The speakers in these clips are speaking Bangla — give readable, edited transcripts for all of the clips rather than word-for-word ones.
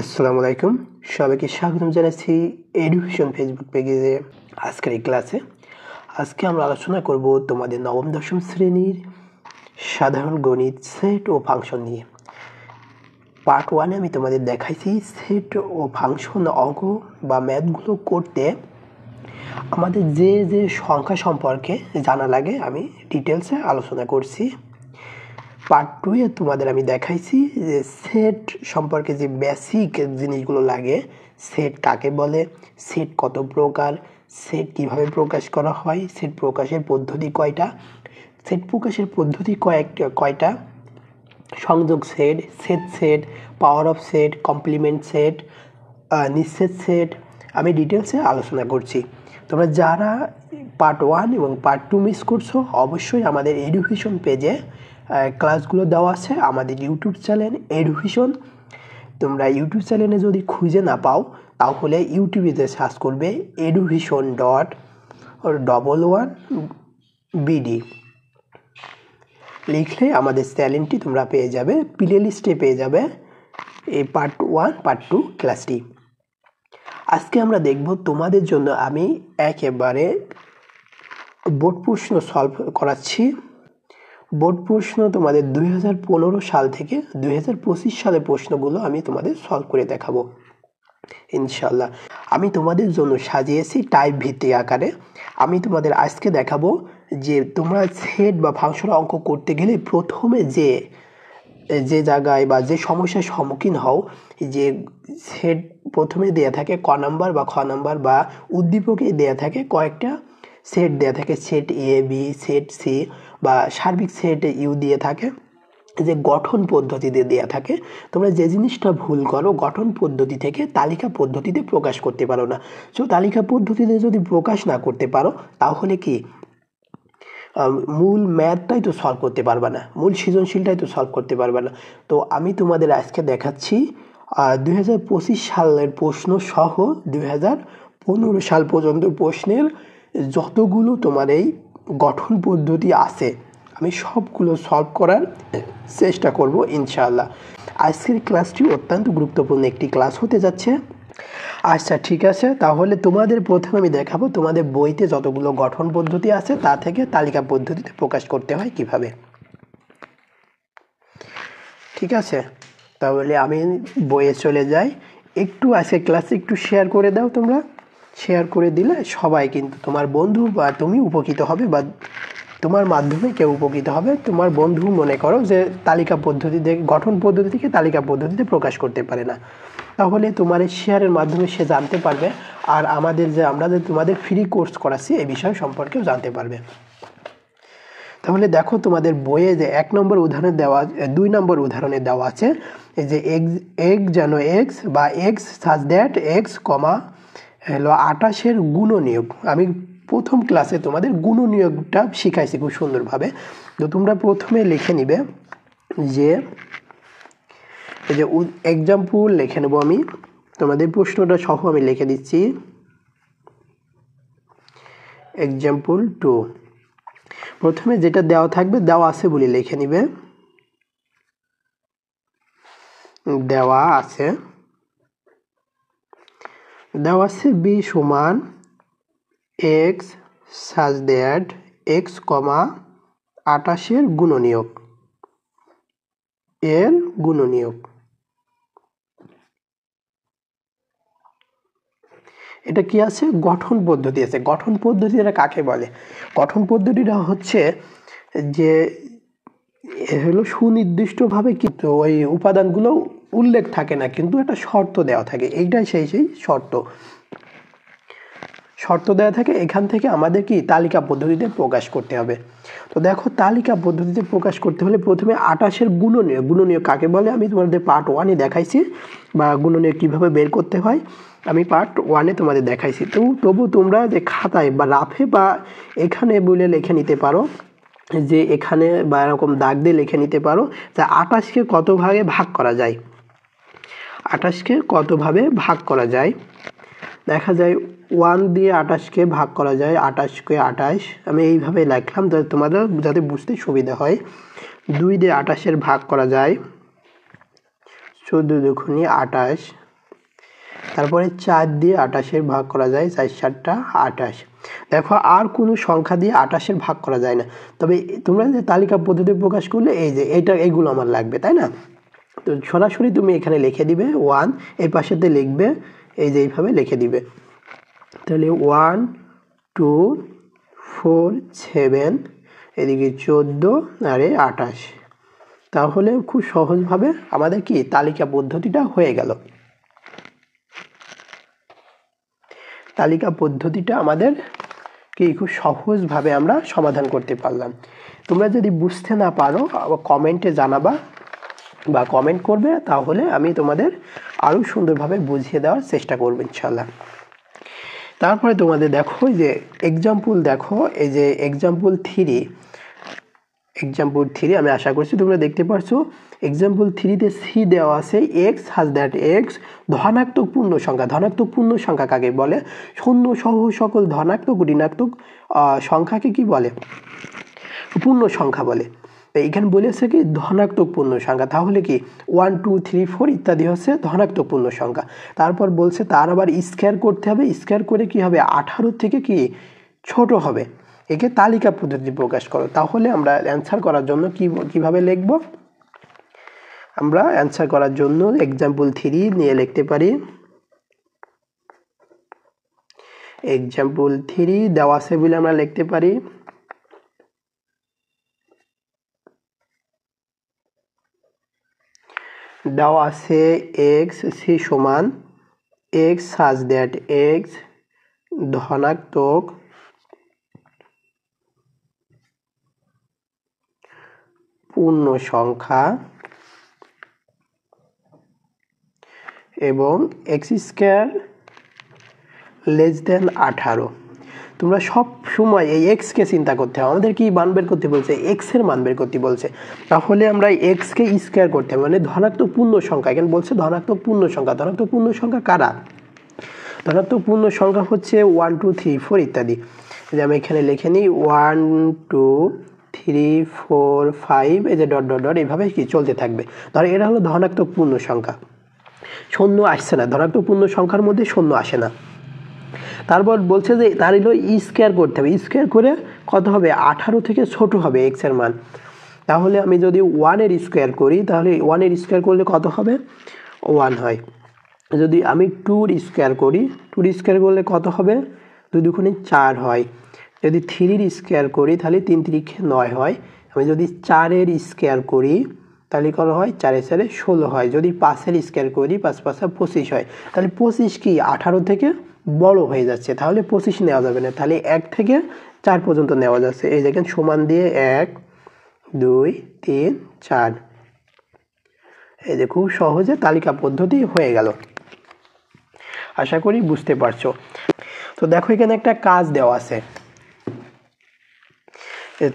আসসালামু আলাইকুম, সবাইকে স্বাগতম জানাচ্ছি এডুকেশন ফেসবুক পেজে। আজকের এই ক্লাসে আমরা আলোচনা করব তোমাদের নবম দশম শ্রেণীর সাধারণ গণিত সেট ও ফাংশন নিয়ে। পার্ট 1 আমি তোমাদের দেখাইছি সেট ও ফাংশন অঙ্ক বা ম্যাথগুলো করতে আমাদের যে যে সংখ্যা সম্পর্কে জানা লাগে আমি ডিটেলসে আলোচনা করছি। পার্ট 2 এ তোমাদের আমি দেখাইছি যে সেট সম্পর্কে যে বেসিক জিনিসগুলো লাগে, সেট কাকে বলে, সেট কত প্রকার, সেট কিভাবে প্রকাশ করা হয়, সেট প্রকাশের পদ্ধতি কয়টা, সেট প্রকাশের পদ্ধতি কয়টা, সংযোগ set, set, power of set, complement set, নিঃছেদ সেট আমি ডিটেলসে আলোচনা করছি। তোমরা যারা পার্ট 1 এবং পার্ট 2 মিস করছো অবশ্যই আমাদের এডুকেশন পেজে ক্লাসগুলো দেওয়া আছে, আমাদের ইউটিউব চ্যানেল এডুকেশন। তোমরা ইউটিউব চ্যানেলে যদি খুঁজে না পাও তাহলে ইউটিউবে সার্চ করবে education.11BD লিখলে আমাদের চ্যানেলটি তোমরা পেয়ে যাবে, প্লে লিস্টে পেয়ে যাবে এই পার্ট 1 পার্ট 2 ক্লাসটি। আজকে আমরা দেখব তোমাদের জন্য আমি একেবারে বোর্ড প্রশ্ন সলভ করাচ্ছি। বোর্ড প্রশ্ন তোমাদের 2015 সাল থেকে 2025 সালের প্রশ্নগুলো আমি তোমাদের সলভ করে দেখাবো ইনশাল্লাহ। আমি তোমাদের জন্য সাজিয়েছি টাইপ ভিত্তিক আকারে। আমি তোমাদের আজকে দেখাবো যে তোমরা সেট বা ফাংশন অঙ্ক করতে গেলে প্রথমে যে জায়গায় বা যে সমস্যার সম্মুখীন হও, যে সেট প্রথমে দেয়া থাকে ক নাম্বার বা খ নাম্বার বা উদ্দীপকে দেয়া থাকে কয়েকটা সেট দেয়া থাকে, set A B, set C বা সার্বিক সেট ইউ দিয়ে থাকে, যে গঠন পদ্ধতিতে দেয়া থাকে। তোমরা যে জিনিসটা ভুল করো, গঠন পদ্ধতি থেকে তালিকা পদ্ধতিতে প্রকাশ করতে পারো না। তো তালিকা পদ্ধতিতে যদি প্রকাশ না করতে পারো তাহলে কি মূল ম্যাথটাই তো সলভ করতে পারবে না, মূল সৃজনশীলটাই তো সলভ করতে পারবে না। তো আমি তোমাদের আজকে দেখাচ্ছি 2025 সালের প্রশ্ন সহ 2015 সাল পর্যন্ত প্রশ্নের যতগুলো তোমার এই গঠন পদ্ধতি আছে আমি সবগুলো সলভ করার চেষ্টা করব ইনশাআল্লাহ। আজকের ক্লাসটি অত্যন্ত গুরুত্বপূর্ণ একটি ক্লাস হতে যাচ্ছে। আচ্ছা ঠিক আছে, তাহলে তোমাদের প্রথমে আমি দেখাবো তোমাদের বইতে যতগুলো গঠন পদ্ধতি আছে তা থেকে তালিকা পদ্ধতিতে প্রকাশ করতে হয় কিভাবে। ঠিক আছে, তাহলে আমি বইয়ে চলে যাই। একটু আজকে ক্লাসে একটু শেয়ার করে দাও, তোমরা শেয়ার করে দিলে সবাই কিন্তু তোমার বন্ধু বা তুমি উপকৃত হবে বা তোমার মাধ্যমে কেউ উপকৃত হবে। তোমার বন্ধু মনে করো যে তালিকা পদ্ধতিতে গঠন পদ্ধতি থেকে তালিকা পদ্ধতিতে প্রকাশ করতে পারে না, তাহলে তোমার এই শেয়ারের মাধ্যমে সে জানতে পারবে, আর আমরা যে তোমাদের ফ্রি কোর্স করাচ্ছি এই বিষয় সম্পর্কেও জানতে পারবে। তাহলে দেখো তোমাদের বইয়ে যে 1 নম্বর উদাহরণে দেওয়া 2 নম্বর উদাহরণে দেওয়া আছে যে x যেন x বা x সাজ দ্যাট x কমা হলো 28-এর গুণনীয়ক। আমি প্রথম ক্লাসে তোমাদের গুণনীয়কটা শিখাইছি খুব সুন্দরভাবে। তো তোমরা প্রথমে লিখে নিবে যে এই যে এক্সাম্পল লিখে নেব, আমি তোমাদের প্রশ্নটা সহ আমি লিখে দিচ্ছি। এক্সাম্পল 2 প্রথমে যেটা দেওয়া থাকবে দেওয়া আছে বলে লিখে নিবে, দেওয়া আছে b সমান x such that x, 28-এর গুণনীয়ক এর গুণনীয়ক। এটা কি আছে? গঠন পদ্ধতি আছে। গঠন পদ্ধতিটা কাকে বলে? গঠন পদ্ধতিটা হচ্ছে যে হলো সুনির্দিষ্টভাবে কিন্তু ওই উপাদানগুলো উল্লেখ থাকে না, কিন্তু একটা শর্ত দেওয়া থাকে, এইটাই সেই শর্ত দেওয়া থাকে। এখান থেকে আমাদের কি তালিকা পদ্ধতিতে প্রকাশ করতে হবে। তো দেখো তালিকা পদ্ধতিতে প্রকাশ করতে হলে প্রথমে 28-এর গুণনীয়ক কাকে বলে আমি তোমাদের পার্ট 1-এ দেখাইছি, বা গুণনীয়ক কিভাবে বের করতে হয় আমি পার্ট 1-এ তোমাদের দেখাইছি। তবু তোমরা যে খাতায় বা রাফে বা এখানে বলে লিখে নিতে পারো, যে এখানে বা এরকম দাগ দিয়ে লিখে নিতে পারো যে 28-কে কত ভাগে ভাগ করা যায়। 28-কে কত ভাবে ভাগ করা যায় দেখা যায় 1 দিয়ে 28-কে ভাগ করা যায়, 28-কে 28 আমি এইভাবে লিখলাম যাতে তোমাদের যাতে বুঝতে সুবিধা হয়। 2 দিয়ে 28-এর ভাগ করা যায় 14 দুগুণে 28, তারপরে 4 দিয়ে 28-এর ভাগ করা যায়, 4 7টা 28। দেখো আর কোনো সংখ্যা দিয়ে 28-এর ভাগ করা যায় না, তবে তোমরা যে তালিকা পদ্ধতি প্রকাশ করলে এই যে এইগুলো আমার লাগবে, তাই না? তো সরাসরি তুমি এখানে লিখে দিবে 1, এই পাশেতে লিখবে এই যে এইভাবে লিখে দিবে। তাহলে 1 2 4 7, এদিকে 14 আর 28। তাহলে খুব সহজভাবে আমাদের কি তালিকা পদ্ধতিটা হয়ে গেল। তালিকা পদ্ধতিটা আমাদের কি খুব সহজভাবে আমরা সমাধান করতে পারলাম। তোমরা যদি বুঝতে না পারো কমেন্টে জানাবা বা কমেন্ট করবে, তাহলে আমি তোমাদের আরও সুন্দরভাবে বুঝিয়ে দেওয়ার চেষ্টা করব ইনশাল্লাহ। তারপরে তোমাদের দেখো যে এক্সাম্পল, দেখো এই যে এক্সাম্পল 3 আমি আশা করছি তোমরা দেখতে পারছো। এক্সাম্পল 3-তে সি দেওয়া আছে এক্স হাজ দ্যাট এক্স ধনাত্মক পূর্ণ সংখ্যা। ধনাত্মক পূর্ণ সংখ্যা কাকে বলে? শূন্য সহ সকল ধনাত্মক ঋণাত্মক সংখ্যাকে কি বলে? পূর্ণ সংখ্যা বলে। এইখানে বলেছে কি ধনাত্মক পূর্ণ সংখ্যা, তাহলে কি 1 2 3 4 ইত্যাদি হচ্ছে ধনাত্মক পূর্ণ সংখ্যা। তারপর বলছে তার আবার স্কয়ার করতে হবে, স্কয়ার করে কি হবে 18 থেকে কি ছোট হবে, একে তালিকা পদ্ধতি প্রকাশ করো। তাহলে আমরা অ্যান্সার করার জন্য কিভাবে লিখব? আমরা অ্যান্সার করার জন্য এক্সাম্পল 3 নিয়ে লিখতে পারি। এক্সাম্পল 3 দেওয়া আছে বলে আমরা লিখতে পারি দেওয়া আছে এক্স সি সমান এক্স সাজ দ্যাট এক্স ধনাত্মক পূর্ণ সংখ্যা এবং এক্স স্কয়ার লেস দেন 18। তোমরা সব সময় এই এক্স কে চিন্তা করতে হবে। আমাদের কি মান বের করতে বলছে? এক্স এর মান বের করতে বলছে। তাহলে আমরা এক্স কে স্কয়ার করতে হবে, মানে ধনাত্মক পূর্ণ সংখ্যা। এখানে বলছে ধনাত্মক পূর্ণ সংখ্যা। ধনাত্মক পূর্ণ সংখ্যা কারা? ধনাত্মক পূর্ণ সংখ্যা হচ্ছে 1 2 3 4 ইত্যাদি। যে আমি এখানে লিখে নিই 1 2 3 4 5, এই যে ডট ডট ডট এইভাবে কি চলতে থাকবে। ধরো এটা হলো ধনাত্মক পূর্ণ সংখ্যা, শূন্য আসছে না, ধনাত্মক পূর্ণ সংখ্যার মধ্যে শূন্য আসে না। তারপর বলছে যে তার হলো স্কয়ার করতে হবে, স্কয়ার করে কত হবে 18 থেকে ছোট হবে এক্স এর মান। তাহলে আমি যদি 1 এর স্কয়ার করি, তাহলে 1 এর স্কয়ার করলে কত হবে 1 হয়। যদি আমি 2 এর স্কয়ার করি, 2 এর স্কয়ার করলে কত হবে 2 দুগুণে 4 হয়। যদি 3 এর স্কয়ার করি তাহলে 3 3 9 হয়। আমি যদি 4 এর স্কয়ার করি তাহলে কত হয় 4 এর 4 16 হয়। যদি 5 এর স্কয়ার করি 5 5 25 হয়। তাহলে 25 কি 18 থেকে বড় হয়ে যাচ্ছে, তাহলে 25 নেওয়া যাবে না, তাহলে 1 থেকে 4 পর্যন্ত নেওয়া যাচ্ছে। এই দেখেন সমান দিয়ে 1 2 3 4, এই যে খুব সহজে তালিকা পদ্ধতি হয়ে গেল। আশা করি বুঝতে পারছো। তো দেখো এখানে একটা কাজ দেওয়া আছে,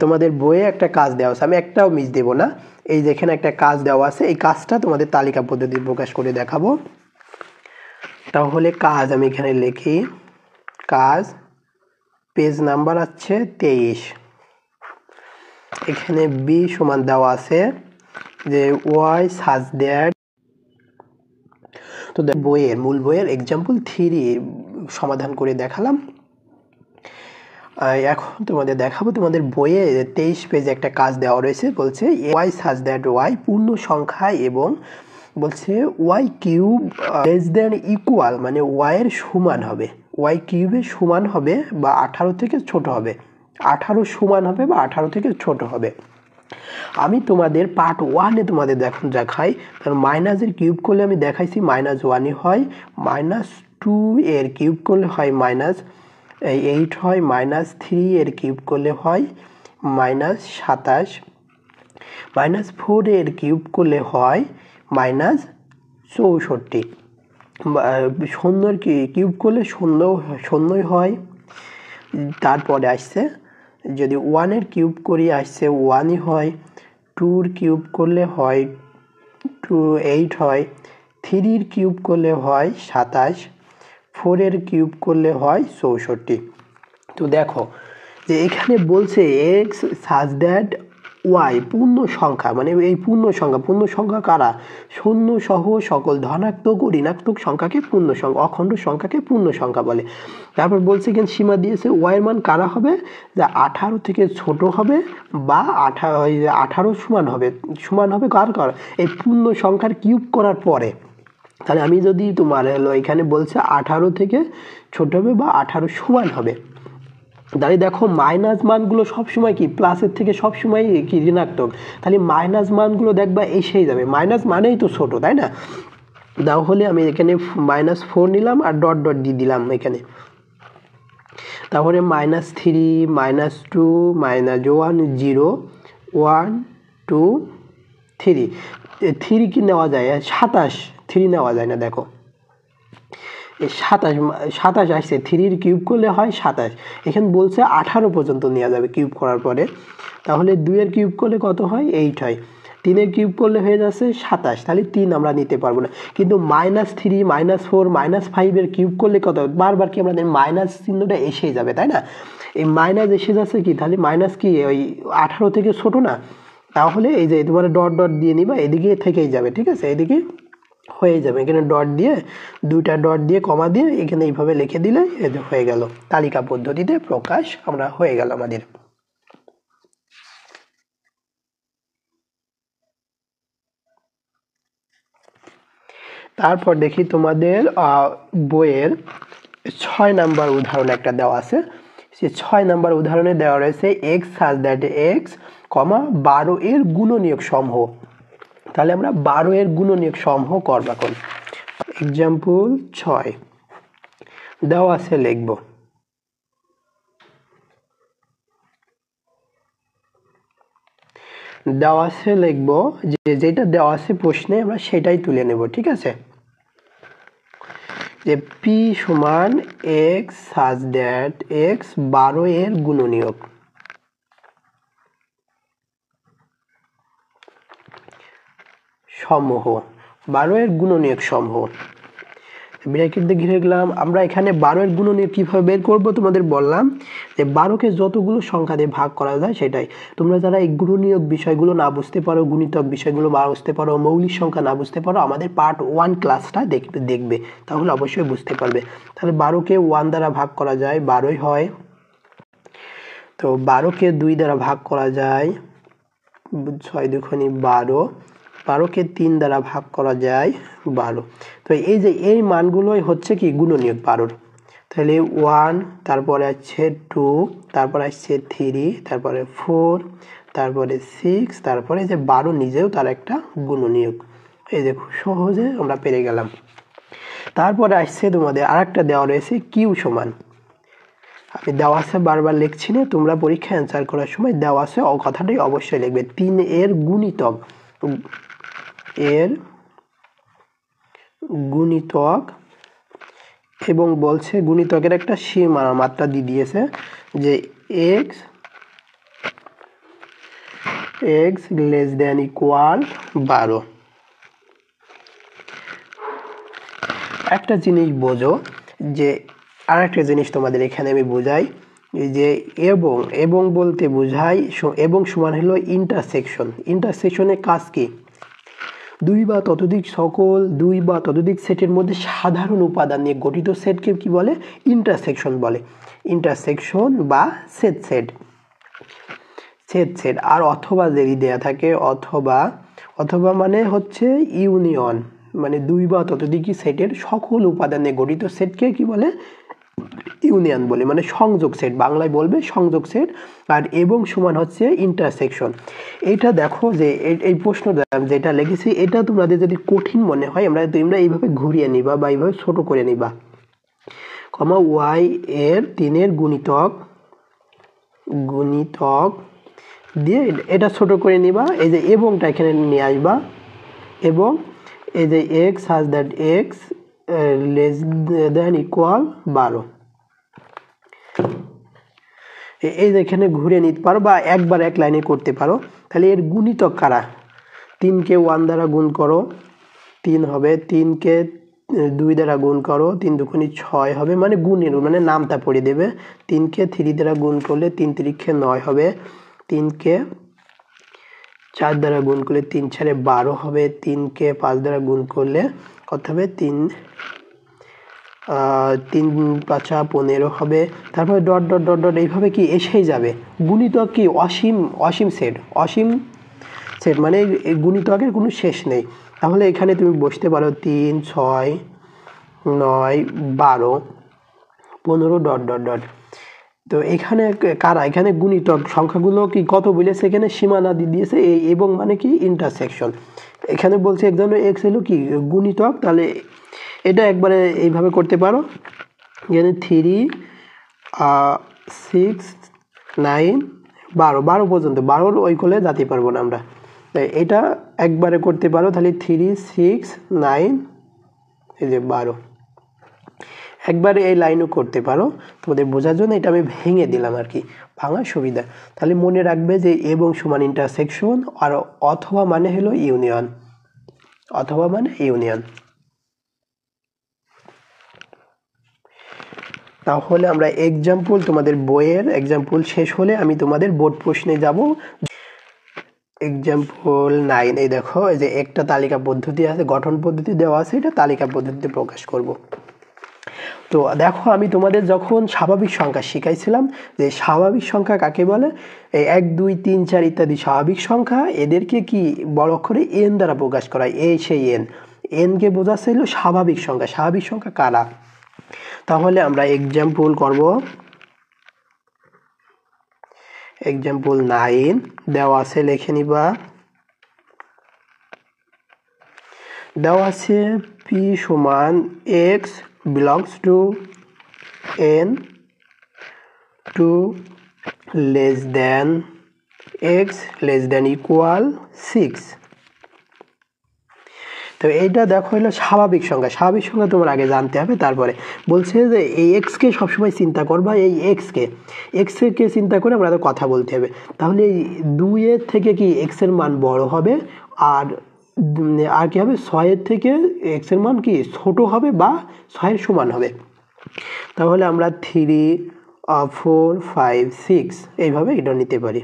তোমাদের বইয়ে একটা কাজ দেওয়া আছে, আমি একটাও মিস দেব না। এই যেখানে একটা কাজ দেওয়া আছে, এই কাজটা তোমাদের তালিকা পদ্ধতি প্রকাশ করে দেখাবো। তাহলে কাজ আমি এখানে লিখি, কাজ পেজ নাম্বার আছে 23। এখানে বি সমান দেওয়া আছে যে ওয়াই সাজ দ্যাট। তো বইয়ের মূল বইয়ের এক্সাম্পল 3 সমাধান করে দেখালাম। এখন তোমাদের দেখাবো তোমাদের বইয়ে 23 পেজে একটা কাজ দেওয়া রয়েছে। বলছে ওয়াই সাজ দ্যাট ওয়াই পূর্ণ সংখ্যা এবং বলছে Y cube less than equal, মানে ওয়াই এর সমান হবে, ওয়াই কিউবের সমান হবে বা 18 থেকে ছোট হবে, 18 সমান হবে বা 18 থেকে ছোট হবে। আমি তোমাদের পার্ট 1-এ তোমাদের দেখাই, কারণ মাইনাসের কিউব করলে আমি দেখাইছি -1ই হয়, -2 এর কিউব করলে হয় -8 হয়, -3 এর কিউব করলে হয় -27, -4 এর কিউব করলে হয় -64, শূন্যর কিউব করলে শূন্যই হয়। তারপরে আসছে যদি 1 এর কিউব করি আসছে 1ই হয়, 2 এর কিউব করলে হয় 8 হয়, 3 এর কিউব করলে হয় 27, 4 এর কিউব করলে হয় 64। তো দেখো যে এখানে বলছে এক্স সাজ দ্যাট ওয়াই পূর্ণ সংখ্যা, মানে এই পূর্ণ সংখ্যা কারা? শূন্য সহ সকল ধনাত্মক ও ঋণাত্মক সংখ্যাকে পূর্ণ সংখ্যা, অখণ্ড সংখ্যাকে পূর্ণ সংখ্যা বলে। তারপর বলছে এখানে সীমা দিয়েছে ওয়াইয়ের মান কারা হবে, যা 18 থেকে ছোট হবে বা 18 সমান হবে কার এই পূর্ণ সংখ্যার কিউব করার পরে। তাহলে আমি যদি তোমার এখানে বলছে 18 থেকে ছোট হবে বা 18 সমান হবে, তাহলে দেখো মাইনাস মানগুলো সবসময় কি প্লাসের থেকে সবসময় কি ঋণাত্মক, তাহলে মাইনাস মানগুলো দেখবা এসেই যাবে, মাইনাস মানেই তো ছোট, তাই না? তাহলে আমি এখানে -4 নিলাম আর ডট ডট দিয়ে দিলাম এখানে। তারপরে -3, -2, -1, 0, 1, 2, 3, 3 কি নেওয়া যায়? 27, 3 নেওয়া যায় না, দেখো 27 আসছে, 3 কিউব করলে হয় 27, এখানে বলছে 18 পর্যন্ত নেওয়া যাবে কিউব করার পরে। তাহলে 2 এর কিউব করলে কত হয়? 8 হয়। 3 এর কিউব করলে হয়ে যাচ্ছে 27, তাহলে 3 আমরা নিতে পারবো না। কিন্তু -3, -4, -5 এর কিউব করলে কত? বারবার কি আমাদের মাইনাস চিহ্নটা এসেই যাবে, তাই না? এই মাইনাস এসে যাচ্ছে কি, তাহলে মাইনাস কি ওই 18 থেকে ছোট না? তাহলে এই যে তোমার ডট ডট দিয়ে নিবা, এদিকে থেকেই যাবে, ঠিক আছে, এদিকে হয়ে যাবে। এখানে ডট দিয়ে, 2টা ডট দিয়ে কমা দিয়ে এখানে এইভাবে লিখে দিলে হয়ে গেল, তালিকা পদ্ধতিতে প্রকাশ আমরা হয়ে গেল আমাদের। তারপর দেখি তোমাদের বইয়ের 6 নাম্বার উদাহরণ একটা দেওয়া আছে। সে 6 নাম্বার উদাহরণে দেওয়া রয়েছে x such that x, 12 এর গুণনীয়ক সমূহ। তাহলে আমরা 12 এর গুণনীয়ক সমূহ করব এখন। এক্সাম্পল 6 দেওয়া আছে, লিখব। দেওয়া আছে লিখব, যেটা দেওয়া আছে প্রশ্নে আমরা সেটাই তুলে নেব, ঠিক আছে? যে p সমান x such that x 12 এর গুণনীয়ক সমূহ, 12 এর গুণনীয়ক সমূহ। ব্র্যাকেট দিয়ে ঘিরে গেলাম। আমরা এখানে 12 এর গুণনীয়ক কিভাবে বের করব তোমাদের বললাম যে 12কে যতগুলো সংখ্যা দিয়ে ভাগ করা যায় সেটাই। তোমরা যারা এই গুণনীয়ক বিষয়গুলো না বুঝতে পারো, গুণিতক বিষয়গুলো না বুঝতে পারো, মৌলিক সংখ্যা না বুঝতে পারো, আমাদের পার্ট 1 ক্লাসটা দেখবে, তাহলে অবশ্যই বুঝতে পারবে। তাহলে 12কে 1 দ্বারা ভাগ করা যায়, 12ই হয়। তো 12কে 2 দ্বারা ভাগ করা যায়, 6 দুগুণে 12, 12কে 3 দ্বারা ভাগ করা যায় 12। তো এই যে এই মানগুলোই হচ্ছে কি গুণনীয়ক 12। তাহলে 1, তারপরে আসছে 2, তারপরে আসছে 3, তারপরে 4, তারপরে 6, তারপরে যে 12 নিজেও তার একটা গুণনীয়ক। এই দেখো সহজে আমরা পেরে গেলাম। তারপরে আসছে তোমাদের আরেকটা দেওয়া রয়েছে কিউ সমান, আমি দেওয়া আছে বারবার লিখছি না, তোমরা পরীক্ষা অ্যান্সার করার সময় দেওয়া আছে কথাটাই অবশ্যই লিখবে। 3 এর গুণিতক, এবং বলছে গুণিতকের একটা সীমা মাত্রা দিয়ে দিয়েছে যে x লেস দ্যান ইকুয়াল 12। একটা জিনিস বোঝো, যে আরেকটা জিনিস তোমাদের এখানে আমি বোঝাই, যে এবং বলতে বোঝাই এবং সমান হলো ইন্টারসেকশন। ইন্টারসেকশনের কাজ কি? 2 বা ততোধিক সেটের মধ্যে সাধারণ উপাদান নিয়ে গঠিত সেটকে কি বলে? ইন্টারসেকশন বলে। ইন্টারসেকশন বা সেট। আর অথবা যদি দেয়া থাকে, অথবা মানে হচ্ছে ইউনিয়ন, মানে 2 বা ততোধিক সেটের সকল উপাদান নিয়ে গঠিত সেটকে কি বলে? ইউনিয়ন বলে, মানে সংযোগ সেট, বাংলায় বলবে সংযোগ সেট। আর এবং সমান হচ্ছে ইন্টারসেকশন। এইটা দেখো যে এই প্রশ্ন যেটা লিখেছি, এটা তোমাদের যদি কঠিন মনে হয় তোমরা এইভাবে ঘুরিয়ে নিবা বা এইভাবে ছোট করে নিবা। y এর 3 এর গুণিতক দিয়ে এটা ছোট করে নিবা, এই যে এবংটা এখানে নিয়ে আসবা, এবং এই যে x such that x less than equal 12, এই যে এখানে ঘুরে নিতে পারো বা একবার এক লাইনে করতে পারো। তাহলে এর গুণিতক কারা? 3কে 1 দ্বারা গুণ করো, 3 হবে। 3কে 2 দ্বারা গুণ করো, 3 দুগুণে 6 হবে, মানে গুণের মানে নামটা পড়ে দেবে। 3কে 3 দ্বারা গুণ করলে 3 3 9 হবে। 3কে 4 দ্বারা গুণ করলে 3 4 12 হবে, 3 কে 5 দ্বারা গুণ করলে কত হবে, 3 3 5 15 হবে। তারপরে ডট ডট ডট ডট এইভাবে কি এসেই যাবে। গুণিতক কি অসীম সেট মানে এই গুণিতকের কোনো শেষ নেই। তাহলে এখানে তুমি বসতে পারো 3 6 9 12 15 ডট ডট ডট। তো এখানে এখানে গুণিতক সংখ্যাগুলো কি কত বলেছে, এখানে সীমানা দিয়েছে এবং মানে কি ইন্টারসেকশন। এখানে বলছে একজন এক্স হলো কি গুণিতক, তাহলে এটা একবারে এইভাবে করতে পারো। এখানে 3 6 9 12 পর্যন্ত, 12 ওই কোলে যেতে পারবো না আমরা, এটা একবারে করতে পারো। তাহলে 3 6 9 এই যে 12 একবারে এই লাইনও করতে পারো। তোমাদের বোঝার জন্য এটা আমি ভেঙে দিলাম আর কি, ভাঙার সুবিধা। তাহলে মনে রাখবে যে এবং সমান ইন্টারসেকশন, আর অথবা মানে হলো ইউনিয়ন, অথবা মানে ইউনিয়ন। তাহলে আমরা এক্সাম্পল, তোমাদের বইয়ের এক্সাম্পল শেষ হলে আমি তোমাদের বোর্ড প্রশ্নে যাব। এক্সাম্পল 9 এই দেখো, এই যে একটা তালিকা পদ্ধতি আছে, গঠন পদ্ধতি দেওয়া আছে, এটা তালিকা পদ্ধতিতে প্রকাশ করব। তো দেখো আমি তোমাদের যখন স্বাভাবিক সংখ্যা শিখাইছিলাম যে স্বাভাবিক সংখ্যা কাকে বলে, এই 1 2 3 4 ইত্যাদি স্বাভাবিক সংখ্যা, এদেরকে কি বড় অক্ষরে এন দ্বারা প্রকাশ করা হয়। এই সেই এন কে বোঝাচ্ছিল স্বাভাবিক সংখ্যা। স্বাভাবিক সংখ্যা কারা, তাহলে আমরা এক্সাম্পল করব। এক্সাম্পল 9 দেওয়া আছে, লিখে নিবা। দেওয়া আছে p সমান x belongs to n to less than x less than equal 6। তো এইটা দেখো হলো স্বাভাবিক সংখ্যা। স্বাভাবিক সংখ্যা তোমার আগে জানতে হবে, তারপরে বলছে যে এই এক্সকে সবসময় চিন্তা করবা, এই এক্সকে চিন্তা করে আমরা কথা বলতে হবে। তাহলে এই 2 এর থেকে কি এক্স এর মান বড় হবে, আর কি হবে 6 এর থেকে এক্স এর মান কি ছোট হবে বা 6 এর সমান হবে। তাহলে আমরা 3 4 5 6 এইভাবে এটা নিতে পারি।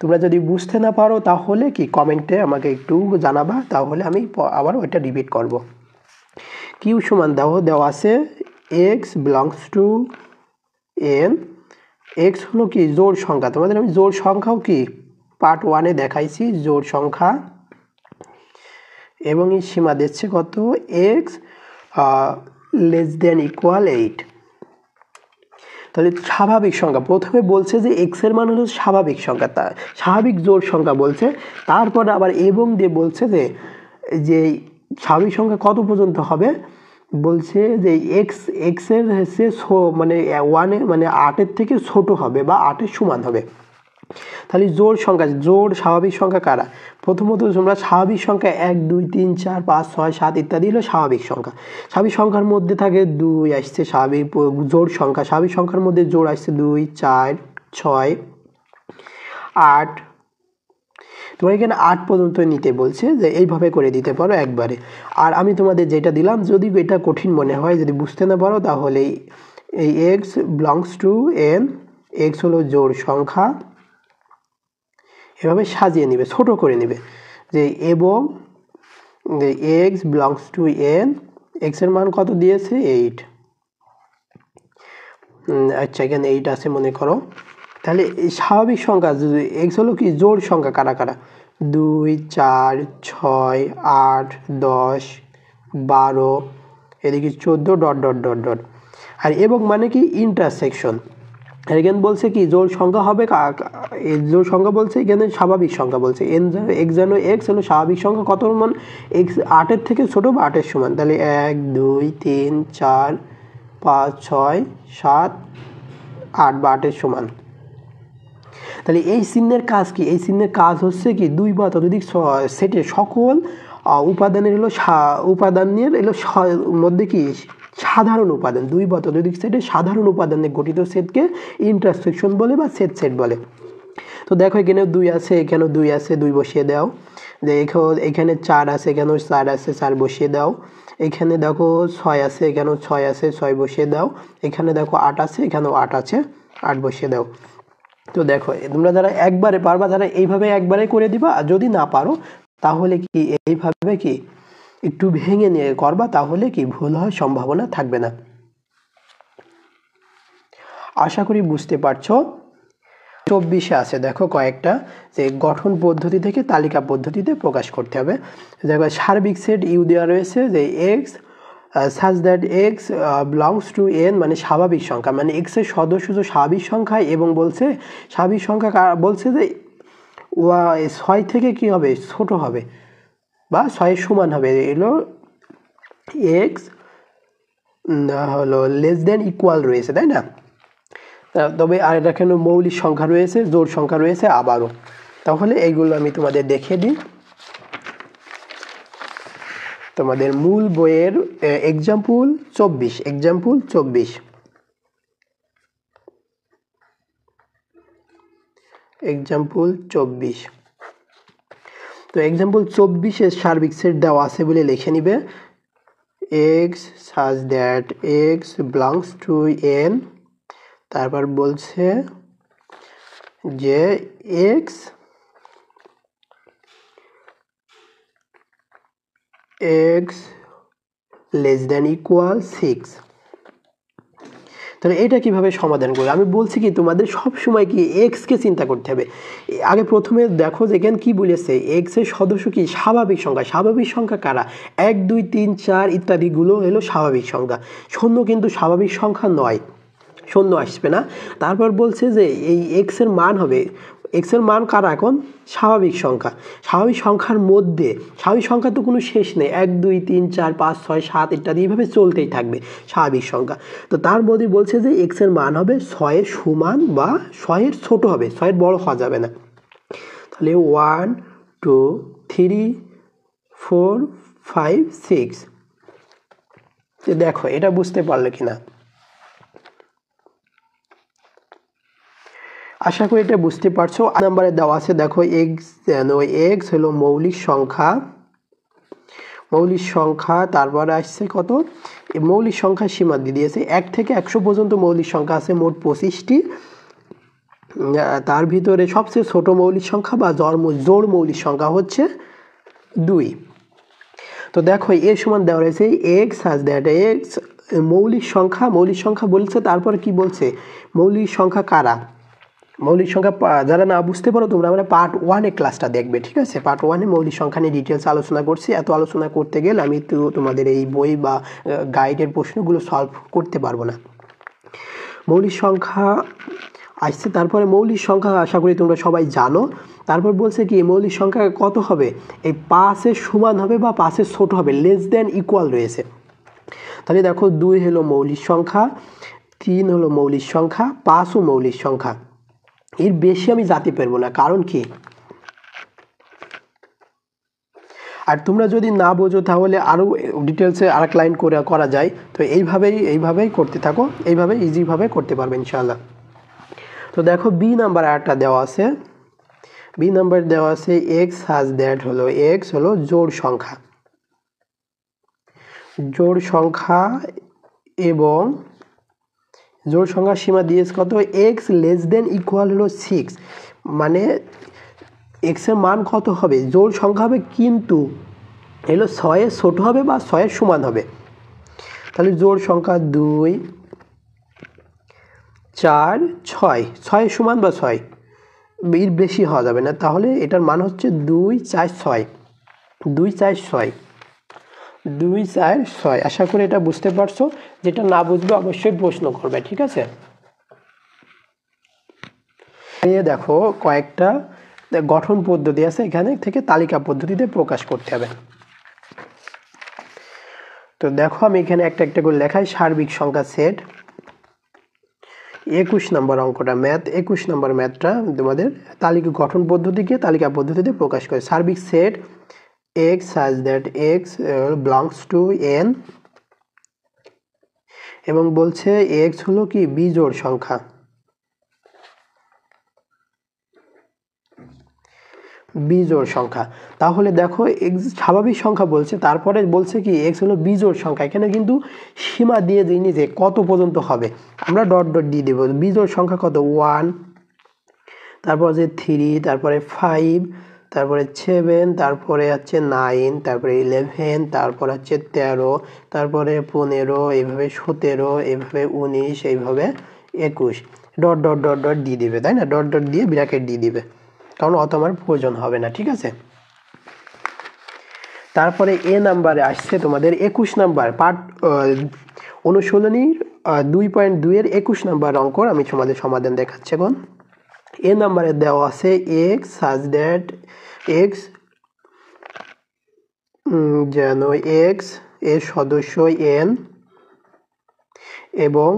তোমরা যদি বুঝতে না পারো তাহলে কি কমেন্টে আমাকে একটু জানাবা, তাহলে আমি আবার ওইটা রিপিট করব। কিউ সমান দেওয়া আছে x belongs to n। x হলো কি জোড় সংখ্যা, তোমাদের আমি জোড় সংখ্যাও কি পার্ট 1-এ দেখাইছি, জোড় সংখ্যা। এবং এই সীমা দিচ্ছে কত, x less than equal 8। তাহলে স্বাভাবিক সংখ্যা প্রথমে বলছে যে এক্স এর মান হলো স্বাভাবিক সংখ্যা, তা স্বাভাবিক জোড় সংখ্যা বলছে। তারপর আবার এবং দিয়ে বলছে যে স্বাভাবিক সংখ্যা কত পর্যন্ত হবে, বলছে যে এক্স এর হচ্ছে মানে 1 মানে 8 এর থেকে ছোট হবে বা 8 এর সমান হবে। তাহলে জোড় স্বাভাবিক সংখ্যা কারা, প্রথমত তোমরা স্বাভাবিক সংখ্যা 1 2 3 4 5 6 7 ইত্যাদি হলো স্বাভাবিক সংখ্যা। স্বাভাবিক সংখ্যার মধ্যে থাকে 2 আসছে স্বাভাবিক জোড় সংখ্যা। স্বাভাবিক সংখ্যার মধ্যে জোড় আসছে 2 4 6 8। তোমার এখানে 8 পর্যন্ত নিতে বলছে, যে এইভাবে করে দিতে পারো একবারে। আর আমি তোমাদের যেটা দিলাম, যদি এটা কঠিন মনে হয়, যদি বুঝতে না পারো, তাহলে এই x belongs to n, x হলো জোড় সংখ্যা, এভাবে সাজিয়ে নিবে, ছোট করে নিবে, যে এবং x belongs to n, x এর মান কত দিয়েছে 8। আচ্ছা এখানে 8 আছে মনে করো। তাহলে স্বাভাবিক সংখ্যা x হলো কি জোড় সংখ্যা কারা কারা, 2 4 6 8 10 12 এদিকে 14 ডট ডট ডট ডট। আর এবং মানে কি ইন্টারসেকশন। এখানে বলছে কি জোড় সংখ্যা হবে, জোড় সংখ্যা বলছে এখানে স্বাভাবিক সংখ্যা বলছে, x যেন x হলো স্বাভাবিক সংখ্যা কত মান, x 8 এর থেকে ছোট বা 8 এর সমান। তাহলে 1 2 3 4 5 6 7 8 বা 8 এর সমান। তাহলে এই চিহ্নের কাজ কি, এই চিহ্নের কাজ হচ্ছে কি দুই বা ততোধিক সেটের সকল উপাদানের উপাদানের মধ্যে কি সাধারণ উপাদান, দুই বা ততোধিক সেটের সাধারণ উপাদানে গঠিত সেটকে ইন্টারসেকশন বলে বা সেট বলে। তো দেখো এখানে 2 আছে, এখানেও 2 আছে, 2 বসিয়ে দাও। যে এখানে 4 আছে, এখানেও 4 আছে, 4 বসিয়ে দাও। এখানে দেখো 6 আছে, এখানেও 6 আছে, 6 বসিয়ে দাও। এখানে দেখো 8 আছে, এখানেও 8 আছে, 8 বসিয়ে দাও। তো দেখো তোমরা যারা একবারে পারবা তারা এইভাবে একবারে করে দিবা, আর যদি না পারো তাহলে কি এইভাবে কি একটু ভেঙে নিয়ে করবা, তাহলে কি ভুল হওয়ার সম্ভাবনা থাকবে না। আশা করি বুঝতে পারছো। 24 আছে দেখো কয়েকটা, যে গঠন পদ্ধতি থেকে তালিকা পদ্ধতিতে প্রকাশ করতে হবে। দেখো সার্বিক সেট ইউ দেওয়া রয়েছে যে x such that x belongs to N, মানে স্বাভাবিক সংখ্যা, মানে এক্স এর সদস্য স্বাভাবিক সংখ্যা, এবং বলছে স্বাভাবিক সংখ্যা বলছে যে 6 থেকে কি হবে, ছোট হবে বা 6 এর সমান হবে, এলো এক্স হলো লেস দেন ইকুয়াল রয়েছে, তাই না? তবে আর এটা কেন মৌলিক সংখ্যা রয়েছে, জোড় সংখ্যা রয়েছে আবারও। তাহলে এইগুলো আমি তোমাদের দেখিয়ে দিই। তোমাদের মূল বইয়ের এক্সাম্পল 24, এক্সাম্পল 24, এক্সাম্পল 24। তো এক্সাম্পল 24 সার্বিক সেট দেওয়া আছে বলে লিখে নিবে x such that x belongs to N, তারপর বলছে যে এক্স লেস দেন ইকুয়াল 6। তাহলে এটা কিভাবে সমাধান করবে? আমি বলছি কি তোমাদের সব সময় কি এক্স কে চিন্তা করতে হবে। আগে প্রথমে দেখো যে এখানে কি বলেছে, এক্স এর সদস্য কি স্বাভাবিক সংখ্যা। স্বাভাবিক সংখ্যা কারা? 1 2 3 4 ইত্যাদিগুলো হলো স্বাভাবিক সংখ্যা। শূন্য কিন্তু স্বাভাবিক সংখ্যা নয়, শূন্য আসবে না। তারপর বলছে যে এই এক্স এর মান হবে, এক্স এর মান কারা? এখন স্বাভাবিক সংখ্যা। স্বাভাবিক সংখ্যার মধ্যে, স্বাভাবিক সংখ্যা তো কোনো শেষ নেই, 1 2 3 4 5 6 7 ইত্যাদি এইভাবে চলতেই থাকবে স্বাভাবিক সংখ্যা। তো তার মধ্যে বলছে যে এক্স এর মান হবে 6 এর সমান বা 6 এর ছোট হবে, 6 এর বড় হওয়া যাবে না। তাহলে 1 2 3 4 5 6। দেখো এটা বুঝতে পারলে কিনা? আশা করি এটা বুঝতে পারছো। নাম্বারে দেওয়া আছে দেখো এক্স হলো মৌলিক সংখ্যা, মৌলিক সংখ্যা। তারপরে আসছে কত, মৌলিক সংখ্যার সীমা দিয়ে দিয়েছে 1 থেকে 100 পর্যন্ত মৌলিক সংখ্যা আছে মোট 25টি। তার ভিতরে সবচেয়ে ছোট মৌলিক সংখ্যা বা জোড় মৌলিক সংখ্যা হচ্ছে 2। তো দেখো এর সমান দেওয়া রয়েছে এক্স সাজ দ্যাট এক্স মৌলিক সংখ্যা, মৌলিক সংখ্যা বলছে। তারপরে কি বলছে, মৌলিক সংখ্যা কারা? মৌলিক সংখ্যা যারা না বুঝতে পারো তোমরা আমরা পার্ট 1 ক্লাসটা দেখবে, ঠিক আছে? পার্ট 1 মৌলিক সংখ্যা নিয়ে ডিটেলস আলোচনা করছি। এত আলোচনা করতে গেলে আমি তো তোমাদের এই বই বা গাইডের প্রশ্নগুলো সলভ করতে পারবো না। মৌলিক সংখ্যা আসছে, তারপরে মৌলিক সংখ্যা আশা করি তোমরা সবাই জানো। তারপর বলছে কি মৌলিক সংখ্যা কত হবে, এই 5 এর সমান হবে বা 5 এর ছোট হবে, লেস দেন ইকুয়াল রয়েছে। তাহলে দেখো 2 হলো মৌলিক সংখ্যা, 3 হলো মৌলিক সংখ্যা, 5ও মৌলিক সংখ্যা। এর বেশি আমি যেতে পারবো না, কারণ কি? আর তোমরা যদি না বোঝো তাহলে আরও ডিটেলসে আরেক লাইন করা যায়। তো এইভাবেই করতে থাকো, এইভাবে ইজিভাবে করতে পারবে ইনশাআল্লাহ। তো দেখো বি নাম্বার আরেকটা দেওয়া আছে, বি নাম্বার দেওয়া আছে এক্স সাজ দ্যাট হলো এক্স হলো জোড় সংখ্যা, জোড় সংখ্যা এবং জোড় সংখ্যার সীমা দিয়েছে কত, এক্স লেস দেন ইকুয়াল হলো 6। মানে এক্স এর মান কত হবে, জোড় সংখ্যা হবে কিন্তু এলো 6 এর ছোট হবে বা 6 এর সমান হবে। তাহলে জোড় সংখ্যা 2 4 6, 6 এর সমান বা 6, এর বেশি হওয়া যাবে না। তাহলে এটার মান হচ্ছে 2 4 6, 2 4 6, 2 4 6। আশা করি এটা বুঝতে পারছো। যেটা না বুঝবে অবশ্যই প্রশ্ন করবে, ঠিক আছে? দেখো কয়েকটা গঠন পদ্ধতি আছে, এখানে থেকে তালিকা পদ্ধতিতে প্রকাশ করতে হবে। তো দেখো আমি এখানে একটা একটা করে লেখাই। সার্বিক সংখ্যা সেট, 21 নম্বর অঙ্কটা ম্যাথ, 21 নম্বর ম্যাথটা তোমাদের তালিকা গঠন পদ্ধতিকে তালিকা পদ্ধতিতে প্রকাশ করে। সার্বিক set x such that x belongs to N, এবং বলছে এক্স হলো কি বিজোড় সংখ্যা, বিজোড় সংখ্যা। তাহলে দেখো এক্স স্বাভাবিক সংখ্যা বলছে, তারপরে বলছে কি এক্স হলো বিজোড় সংখ্যা। এখানে কিন্তু সীমা দিয়ে দিইনি যে কত পর্যন্ত হবে, আমরা ডট ডট দিয়ে দেবো। বিজোড় সংখ্যা কত, 1 তারপর আছে 3, তারপরে 5, তারপরে 7, তারপরে হচ্ছে 9, তারপরে 11, তারপর হচ্ছে 13, তারপরে 15, এইভাবে 17, এইভাবে 19, এইভাবে 21, ডট ডট ডট ডট দিয়ে দিবে, তাই না? ডট ডট দিয়ে ব্র্যাকেট দিয়ে দিবে, কারণ অত আমার প্রয়োজন হবে না, ঠিক আছে? তারপরে এ নাম্বারে আসছে তোমাদের 21 নাম্বার পার্ট অনুশীলনীর 2.2 এর 21 নাম্বার অঙ্ক আমি তোমাদের সমাধান দেখাচ্ছি এখন। এ নাম্বারে দেওয়া আছে x such that x যেন x এর সদস্য n এবং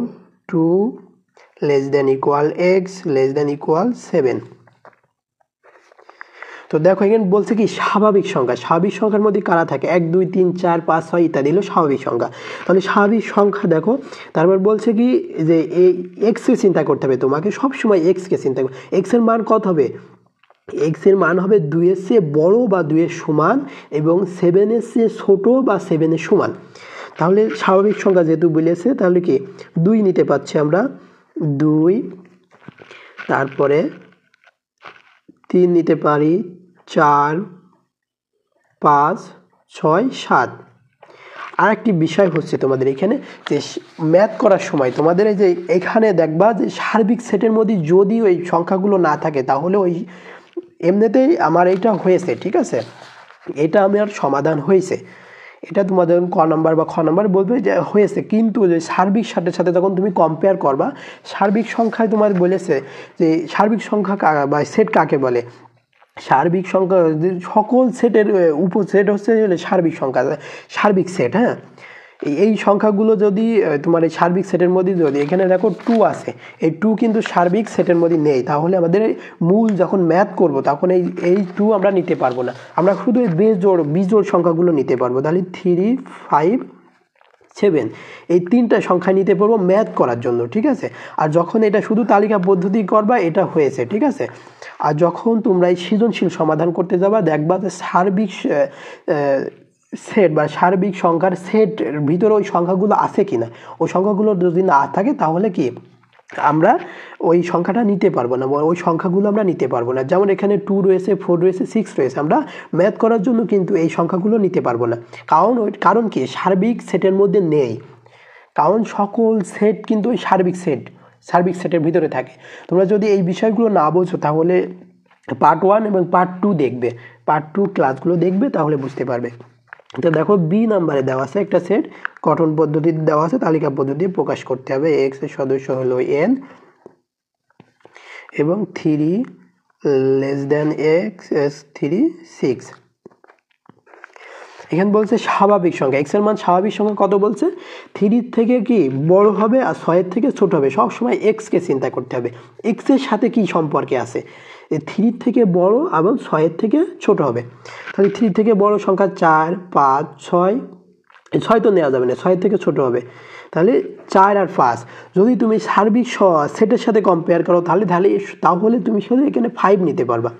2 less than equal x less than equal 7। তো দেখো এখানে বলছে কি স্বাভাবিক সংখ্যা, স্বাভাবিক সংখ্যার মধ্যে কারা থাকে? 1 2 3 4 5 6 ইত্যাদি হলো স্বাভাবিক সংখ্যা। তাহলে স্বাভাবিক সংখ্যা দেখো, তারপর বলছে কি যে এই এক্স কে চিন্তা করতে হবে, তোমাকে সবসময় এক্স কে চিন্তা করবে। এক্স এর মান কত হবে? এক্স এর মান হবে 2 এর চেয়ে বড় বা 2 এর সমান এবং 7 এর চেয়ে ছোট বা 7 এর সমান। তাহলে স্বাভাবিক সংখ্যা যেহেতু বলেছে, তাহলে কি 2 নিতে পারছি আমরা, 2, তারপরে 3 নিতে পারি, 4, 5, 6, 7। আরেকটি বিষয় হচ্ছে তোমাদের এখানে যে ম্যাথ করার সময় তোমাদের এই যে এখানে দেখবা যে সার্বিক সেটের মধ্যে যদি ওই সংখ্যাগুলো না থাকে তাহলে ওই এমনিতেই আমার এইটা হয়েছে, ঠিক আছে? এটা আমার সমাধান হয়েছে, এটা তোমাদের ক নাম্বার বা খ নাম্বার বলবে যে হয়েছে। কিন্তু যে সার্বিক সাথে সাথে যখন তুমি কম্পেয়ার করবা, সার্বিক সংখ্যায় তোমার বলেছে যে সার্বিক সংখ্যা বা সেট কাকে বলে? সার্বিক সংখ্যা সকল সেটের উপসেট হচ্ছে সার্বিক সংখ্যা, সার্বিক সেট। হ্যাঁ, এই সংখ্যাগুলো যদি তোমার এই সার্বিক সেটের মধ্যে যদি এখানে দেখো 2 আছে, এই 2 কিন্তু সার্বিক সেটের মধ্যে নেই, তাহলে আমাদের মূল যখন ম্যাথ করব তখন এই 2 আমরা নিতে পারবো না, আমরা শুধু এই বিজোড় সংখ্যাগুলো নিতে পারবো। তাহলে 3, 5, 7 এই 3টা সংখ্যা নিতে পারবো ম্যাথ করার জন্য, ঠিক আছে? আর যখন এটা শুধু তালিকা পদ্ধতি করবা এটা হয়েছে, ঠিক আছে? আর যখন তোমরা এই সৃজনশীল সমাধান করতে যাবা দেখবা যে সার্বিক সেট বা সার্বিক সংখ্যার সেট ভিতরে ওই সংখ্যাগুলো আছে কিনা, ওই সংখ্যাগুলো যদি না থাকে তাহলে কি আমরা ওই সংখ্যাটা নিতে পারবো না, ওই সংখ্যাগুলো আমরা নিতে পারবো না। যেমন এখানে 2 রয়েছে, 4 রয়েছে, 6 রয়েছে, আমরা ম্যাথ করার জন্য কিন্তু এই সংখ্যাগুলো নিতে পারবো না, কারণ কি সার্বিক সেটের মধ্যে নেই, কারণ সকল সেট কিন্তু ওই সার্বিক সেটের ভিতরে থাকে। তোমরা যদি এই বিষয়গুলো না বোঝো তাহলে পার্ট 1 এবং পার্ট 2 দেখবে, পার্ট 2 ক্লাসগুলো দেখবে, তাহলে বুঝতে পারবে। তো দেখো বি নাম্বারে দেওয়া আছে একটা সেট, গঠন পদ্ধতিতে দেওয়া আছে, তালিকা পদ্ধতি প্রকাশ করতে হবে। এক্স এর সদস্য হলো n এবং 3 less than x is 3, 6। এখানে বলছে স্বাভাবিক সংখ্যা, এক্স এর মান স্বাভাবিক সংখ্যা কত বলছে? 3 থেকে কি বড় হবে আর 6 থেকে ছোট হবে, সব সময় এক্স কে চিন্তা করতে হবে। এক্স এর সাথে কি সম্পর্কে আছে? 3 থেকে বড় এবং 6 থেকে ছোট হবে। তাহলে 3 থেকে বড় সংখ্যা 4, 5, 6, 6 তো নেওয়া যাবে না, 6 থেকে ছোট হবে। তাহলে 4 আর 5 যদি তুমি সার্বিক সেটের সাথে কম্পেয়ার করো তাহলে তুমি শুধু এখানে 5 নিতে পারবা,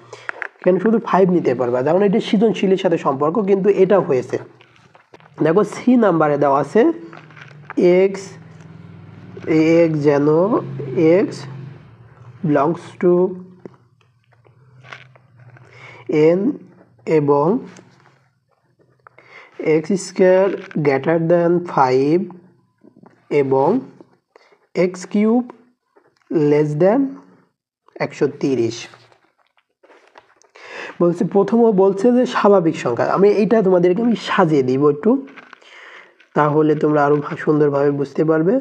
এখানে শুধু 5 নিতে পারবা, যেমন এটা সৃজনশীলের সাথে সম্পর্ক, কিন্তু এটা হয়েছে। দেখো সি নাম্বারে দেওয়া আছে এক্স যেন এক্স বিলংস টু n এবং x স্কয়ার গ্রেটার দ্যান 5 এবং x কিউব লেস দ্যান 130। বলছে প্রথমে বলছে যে স্বাভাবিক সংখ্যা, আমি এইটা তোমাদেরকে আমি সাজিয়ে দিব একটু, তাহলে তোমরা আরো সুন্দরভাবে বুঝতে পারবে।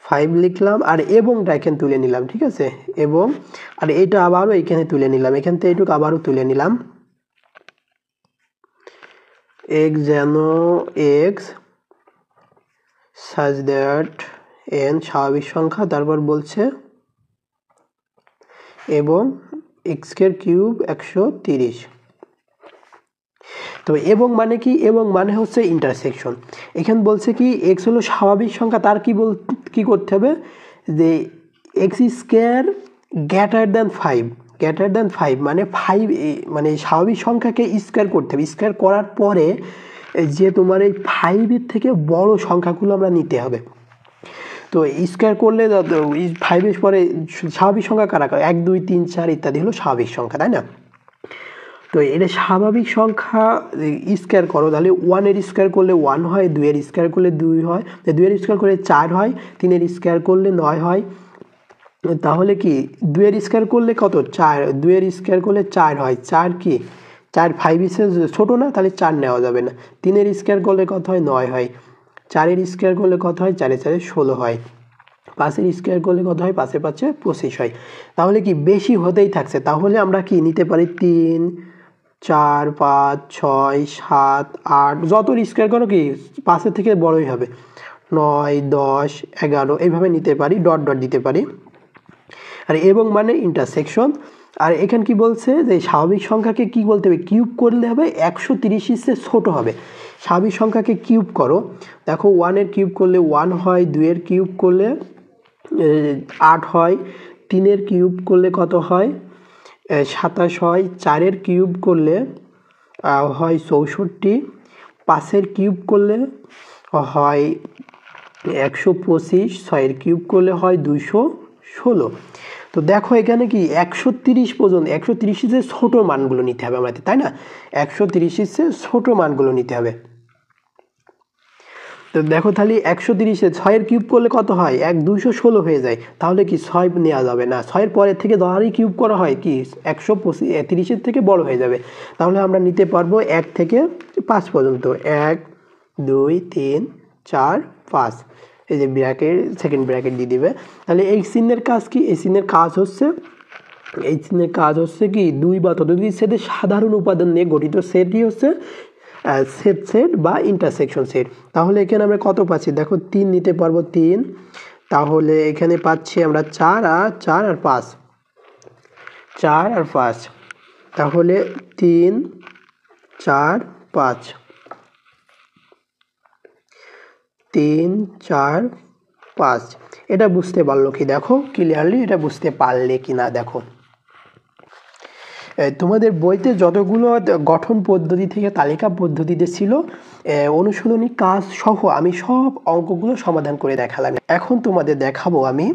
5 লিখলাম আর এবংটা এখানে তুলে নিলাম, ঠিক আছে? এবং আর এটা আবারও এখানে তুলে নিলাম, এখান থেকে এটুকু আবারও তুলে নিলাম। x যেন x such that n স্বাভাবিক সংখ্যা, তারপর বলছে এবং x এর কিউব 130। তো এবং মানে কি? এবং মানে হচ্ছে ইন্টারসেকশন। এখানে বলছে কি x হলো স্বাভাবিক সংখ্যা, তার কি করতে হবে যে x স্কয়ার গ্রেটার দ্যান 5 মানে 5 মানে স্বাভাবিক সংখ্যাকে স্কয়ার করতে হবে, স্কয়ার করার পরে যে তোমার এই 5 এর থেকে বড় সংখ্যাগুলো আমরা নিতে হবে। তো তো স্কোয়ার করলে 5 পরে স্বাভাবিক সংখ্যা কারা কারা 1 2 3 4 ইত্যাদি হলো স্বাভাবিক সংখ্যা, তাই না? তো এটা স্বাভাবিক সংখ্যা স্কোয়ার করো, তাহলে 1 এর স্কোয়ার করলে 1 হয়, 2 এর স্কোয়ার করলে 2 হয়, 2 এর স্কোয়ার করলে 4 হয়, 3 এর স্কোয়ার করলে 9 হয়। তাহলে কি 2 এর স্কোয়ার করলে কত 4, 2 এর স্কোয়ার করলে 4 হয়, 4 কি 4 5 ছোট না, তাহলে 4 নেওয়া যাবে না। 3 এর স্কোয়ার করলে কত হয় 9 হয়, 4 এর স্কোয়ার করলে কত হয় 4 এ 4 16 হয়, 5 এর স্কোয়ার করলে কত হয় 5 এ 5 25 হয়। তাহলে কি বেশি হতেই থাকছে, তাহলে আমরা কি নিতে পারি 3 4 5 6 7 8, যত স্কোয়ার করো কি 5 থেকে বড়ই হবে, 9 10 11 এইভাবে নিতে পারি, ডট ডট দিতে পারি। আর এবং মানে ইন্টারসেকশন। আর এখানে কি বলছে যে স্বাভাবিক সংখ্যাকে কি বলতে হবে, কিউব করলে হবে 130 এর চেয়ে ছোট হবে। স্বাভাবিক সংখ্যাকে কিউব করো, দেখো 1 এর কিউব করলে 1 হয়, 2 এর কিউব করলে 8 হয়, 3 এর কিউব করলে কত হয় 27 হয়, 4 এর কিউব করলে হয় 64, 5 এর কিউব করলে হয় 125, 6 এর কিউব করলে হয় 216। তো দেখো এখানে কি 130 পর্যন্ত, 130 এর ছোট মানগুলো নিতে হবে আমাদের, তাই না? 130 এর ছোট মানগুলো নিতে হবে। তো দেখো তাহলে 130 এ 6 এর কিউব করলে কত হয় 216 হয়ে যায়, তাহলে কি 6 নেওয়া যাবে না, 6 এর পরের থেকে ধরারই কিউব করা হয় কি 130 এর থেকে বড় হয়ে যাবে। তাহলে আমরা নিতে পারবো 1 থেকে 5 পর্যন্ত, 1 2 3 4 5, এই যে ব্র্যাকেট সেকেন্ড ব্র্যাকেট দিয়ে দিবে। তাহলে এই চিহ্নের কাজ কি, এই চিহ্নের কাজ হচ্ছে কি 2 বা ততোধিক সেটের সাধারণ উপাদান নিয়ে গঠিত সেটই হচ্ছে সেট বা ইন্টারসেকশন সেট। তাহলে এখানে আমরা কত পাচ্ছি দেখো 3 নিতে পারবো 3, তাহলে এখানে পাচ্ছি আমরা 4 আর 5, 4 আর 5, তাহলে 3 4 5, 3 4 5। এটা বুঝতে পারলো কি, দেখো ক্লিয়ারলি এটা বুঝতে পারলে কি না দেখো। তোমাদের বইতে যতগুলো গঠন পদ্ধতি থেকে তালিকা পদ্ধতিতে ছিল অনুশীলনী কাজ সহ আমি সব অঙ্কগুলো সমাধান করে দেখালাম। এখন তোমাদের দেখাবো আমি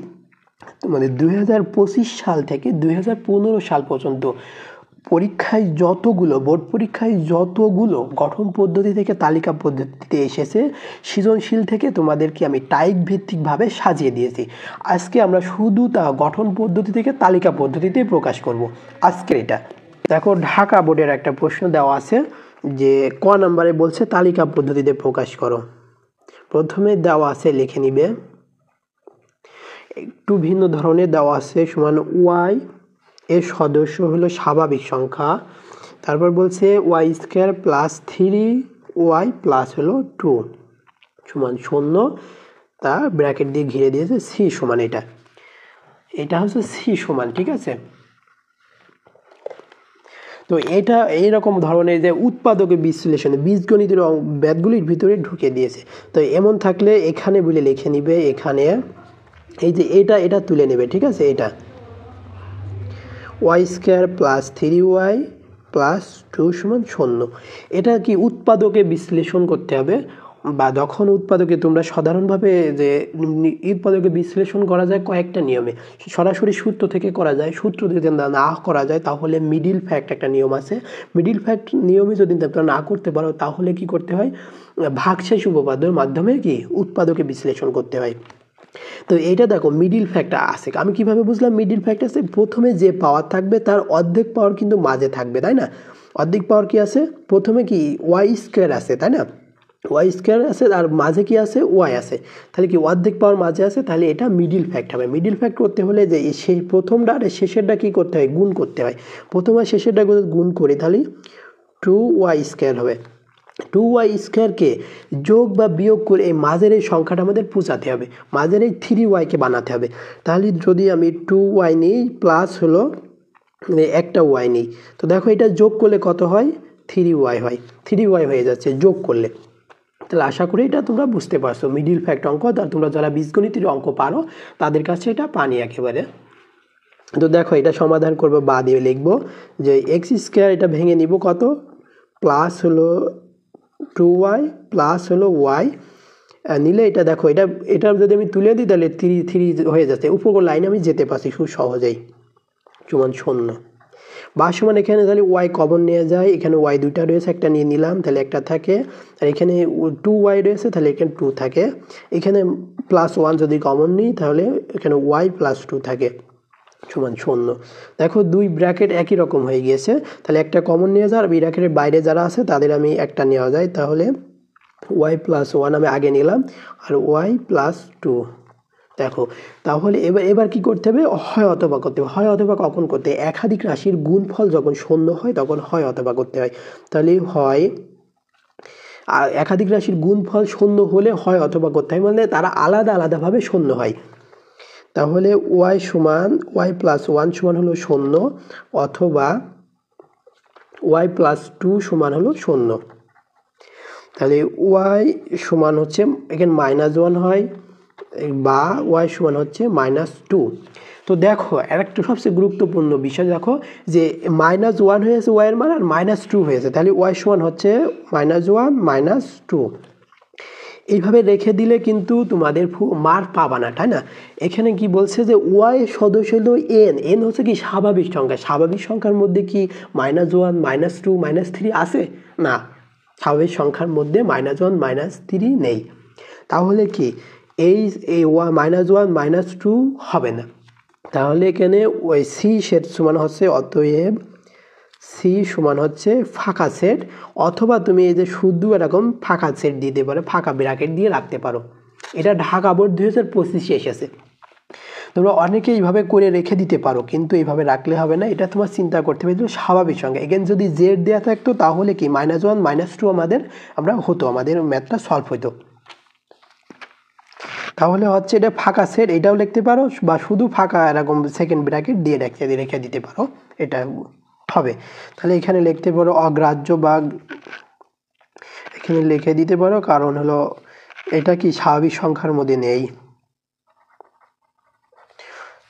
তোমাদের 2025 সাল থেকে 2015 সাল পর্যন্ত পরীক্ষায় যতগুলো বোর্ড পরীক্ষায় যতগুলো গঠন পদ্ধতি থেকে তালিকা পদ্ধতিতে এসেছে, সৃজনশীল থেকে তোমাদেরকে আমি টাইপ ভিত্তিকভাবে সাজিয়ে দিয়েছি। আজকে আমরা শুধু তা গঠন পদ্ধতি থেকে তালিকা পদ্ধতিতে প্রকাশ করব আজকের এটা। দেখো ঢাকা বোর্ডের একটা প্রশ্ন দেওয়া আছে যে ক নম্বরে বলছে তালিকা পদ্ধতিতে প্রকাশ করো। প্রথমে দেওয়া আছে লিখে নিবে, একটু ভিন্ন ধরনের দেওয়া আছে সমান ওয়াই এর সদস্য হলো স্বাভাবিক সংখ্যা, তারপর বলছে Y square plus 3y plus হলো 2 সমান 0, তা ব্র্যাকেট দিয়ে ঘিরে দিয়েছে সি সমান, এটা হচ্ছে সি সমান, ঠিক আছে। তো এটা এইরকম ধরনের যে উৎপাদকের বিশ্লেষণে বীজগণিতের ব্যাধগুলির ভিতরে ঢুকে দিয়েছে। তো এমন থাকলে এখানে বলে লিখে নিবে, এখানে এই যে এটা তুলে নেবে, ঠিক আছে। এটা Y square plus 3y plus 2 সমান 0, এটা কি উৎপাদকে বিশ্লেষণ করতে হবে, বা যখন উৎপাদকে তোমরা সাধারণভাবে যে উৎপাদকে বিশ্লেষণ করা যায় কয়েকটা নিয়মে, সরাসরি সূত্র থেকে করা যায়, সূত্র যদি না করা যায় তাহলে মিডিল ফ্যাক্ট একটা নিয়ম আছে, মিডিল ফ্যাক্ট নিয়মে যদি তোমরা না করতে পারো তাহলে কি করতে হয়, ভাগশেষ উপপাদ্যের মাধ্যমে কি উৎপাদকে বিশ্লেষণ করতে হয়। তো এইটা দেখো মিডিল ফ্যাক্ট আছে, আমি কিভাবে বুঝলাম মিডিল ফ্যাক্ট আছে, প্রথমে যে পাওয়ার থাকবে তার অর্ধেক পাওয়ার কিন্তু মাঝে থাকবে, তাই না। অর্ধেক পাওয়ার কি আছে, প্রথমে কি ওয়াই স্কোয়ার আছে, তাই না, ওয়াই স্কোয়ার আছে আর মাঝে কি আছে ওয়াই আছে, তাহলে কি অর্ধেক পাওয়ার মাঝে আছে, তাহলে এটা মিডিল ফ্যাক্ট হবে। মিডিল ফ্যাক্ট করতে হলে যে সেই প্রথমটা আর শেষেরটা কি করতে হয়, গুণ করতে হয়। প্রথম আর শেষেরটা গুণ করি তাহলে 2y স্কোয়ার হবে। 2y স্কোয়ারকে যোগ বা বিয়োগ করে এই মাঝের এই সংখ্যাটা আমাদের পৌঁছাতে হবে, মাঝের এই 3y-কে বানাতে হবে। তাহলে যদি আমি 2y নিই প্লাস হলো একটা y নিই, তো দেখো এটা যোগ করলে কত হয় 3y হয়, 3y হয়ে যাচ্ছে যোগ করলে। তাহলে আশা করি এটা তোমরা বুঝতে পারছো মিডিল ফ্যাক্ট অঙ্ক, তোমরা যারা বীজগণিতের অঙ্ক পারো তাদের কাছে এটা পানি একেবারে। তো দেখো এটা সমাধান করবো, বা দিয়ে লিখবো যে এক্স স্কোয়ার, এটা ভেঙে নিব কত, প্লাস হলো 2y প্লাস হলো y নিলে এটা দেখো এটা যদি আমি তুলে দিই তাহলে 3 হয়ে যাচ্ছে, উপর লাইনে আমি যেতে পারছি খুব সহজেই, সমান 0 বা সমান এখানে তাহলে ওয়াই কমন নিয়ে যায়, এখানে ওয়াই দুইটা রয়েছে, একটা নিয়ে নিলাম তাহলে একটা থাকে, আর এখানে 2y রয়েছে তাহলে এখানে 2 থাকে, এখানে +1 যদি কমন নিই তাহলে এখানে y +2 থাকে সমান 0। দেখো দুই ব্র্যাকেট একই রকম হয়ে গিয়েছে, তাহলে একটা কমন নিয়ে যাওয়ার ব্র্যাকেটের বাইরে যারা আছে তাদের আমি একটা নেওয়া যায়, তাহলে y+1 আমি আগে নিলাম আর y+2। দেখো তাহলে এবার কি করতে হবে, হয় অথবা করতে হবে। হয় অথবা কখন করতে হয়, একাধিক রাশির গুণফল যখন 0 হয় তখন হয় অথবা করতে হয়। তাহলে হয় একাধিক রাশির গুণফল 0 হলে হয় অথবা করতে হয়, মানে তারা আলাদা আলাদাভাবে 0 হয়। তাহলে y+1 সমান হলো 0 অথবা y+2 সমান হলো 0। তাহলে y সমান হচ্ছে এখানে -1 হয় বা y সমান হচ্ছে -2। তো দেখো আরেকটা সবচেয়ে গুরুত্বপূর্ণ বিষয়, দেখো যে -1 হয়েছে y এর মান আর -2 হয়েছে, তাহলে y সমান হচ্ছে -1 -2। এইভাবে রেখে দিলে কিন্তু তোমাদের মার পাবা না, তাই না? এখানে কি বলছে যে y সদস্য হলো n হচ্ছে কি স্বাভাবিক সংখ্যা, স্বাভাবিক সংখ্যার মধ্যে কি -1 -2 -3 আছে না, স্বাভাবিক সংখ্যার মধ্যে -1 -3 নেই। তাহলে কি এই -1 -2 হবে না, তাহলে এখানে ওই সি সেট সমান হচ্ছে, অতএব সি সমান হচ্ছে ফাঁকা সেট, অথবা তুমি এই যে শুধু এরকম ফাঁকা সেট দিতে পারো, ফাঁকা ব্র্যাকেট দিয়ে রাখতে পারো। এটা ঢাকা বোর্ড 2025 এসেছে, তোমরা অনেকে এইভাবে করে রেখে দিতে পারো, কিন্তু এইভাবে রাখলে হবে না, এটা তোমার চিন্তা করতে হবে স্বাভাবিক সংখ্যা। এখানে যদি জেড দেওয়া থাকতো তাহলে কি -1 -2 আমাদের ম্যাথটা সলভ হতো। তাহলে হচ্ছে এটা ফাঁকা সেট, এটাও লিখতে পারো, বা শুধু ফাঁকা এরকম সেকেন্ড ব্র্যাকেট দিয়ে রেখে দিতে পারো, এটা হবে। তাহলে এখানে লিখতে পারো অগ্রাহ্য, বা এখানে লিখে দিতে পারো, কারণ হলো এটা কি স্বাভাবিক সংখ্যার মধ্যে নেই।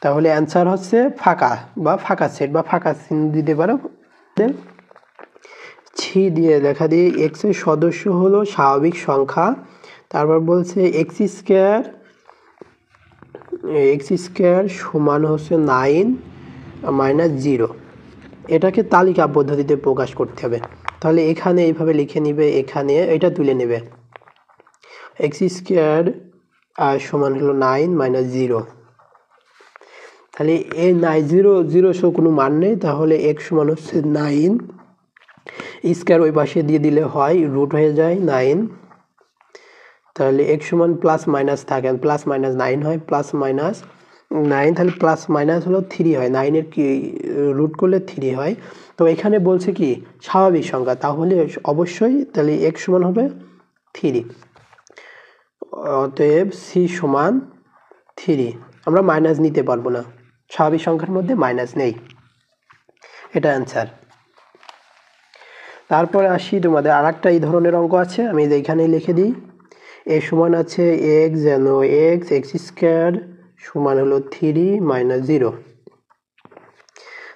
তাহলে অ্যান্সার হচ্ছে ফাঁকা বা ফাঁকা সেট বা ফাঁকা চিহ্ন দিতে পারো। ছি দিয়ে লেখা দিয়ে এক্স এর সদস্য হলো স্বাভাবিক সংখ্যা, তারপর বলছে এক্স স্কোয়ার সমান হচ্ছে 9 -0। এটাকে তালিকা পদ্ধতিতে প্রকাশ করতে হবে। তাহলে এখানে এইভাবে লিখে নিবে, এখানে এটা তুলে নেবে, এক্স স্কোয়ার সমান হলো 9 -0। তাহলে এই 0 কোনো মান নেই, তাহলে এক্স সমান হচ্ছে 9 স্কোয়ার ওই পাশে দিয়ে দিলে হয় রুট হয়ে যায় 9, তাহলে এক্স সমান প্লাস মাইনাস থাকে, প্লাস মাইনাস 9 হয়, প্লাস মাইনাস 9, তাহলে প্লাস মাইনাস হলো 3 হয়, 9-এর কি রুট করলে 3 হয়। তো এখানে বলছে কি স্বাভাবিক সংখ্যা, তাহলে অবশ্যই তাহলে এক্স সমান হবে 3, অতএব সি সমান 3। আমরা মাইনাস নিতে পারবো না, স্বাভাবিক সংখ্যার মধ্যে মাইনাস নেই, এটা অ্যান্সার। তারপরে আসি তোমাদের আরেকটা এই ধরনের অঙ্ক আছে, আমি এইখানে লিখে দিই, এ সমান আছে এক্স স্কোয়ার সমান হলো 3 -0।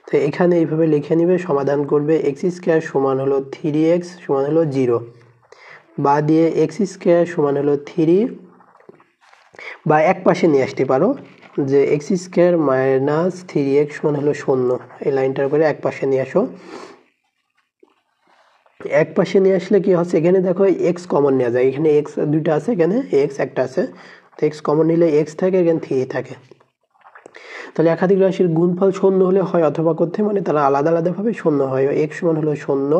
তো এখানে এইভাবে লিখে নিবে, সমাধান করবে, এক্স স্কোয়ার সমান হলো 3x সমান হলো 0, বা দিয়ে এক্স স্কোয়ার সমান হলো 3, বা এক পাশে নিয়ে আসতে পারো যে এক্স স্কোয়ার -3x সমান হলো 0, এই লাইনটার করে এক পাশে নিয়ে আসো। এক পাশে নিয়ে আসলে কি হচ্ছে, এখানে দেখো এক্স কমন নেওয়া যায়, এখানে এক্স দুইটা আছে, এখানে এক্স একটা আছে, তো এক্স কমন নিলে এক্স থাকে, এখানে 3 থাকে। তাহলে একাধিক রাশির গুণফল 0 হলে হয় অথবা করতে, মানে তারা আলাদা আলাদাভাবে 0 হয়, এক্স সমান হলো 0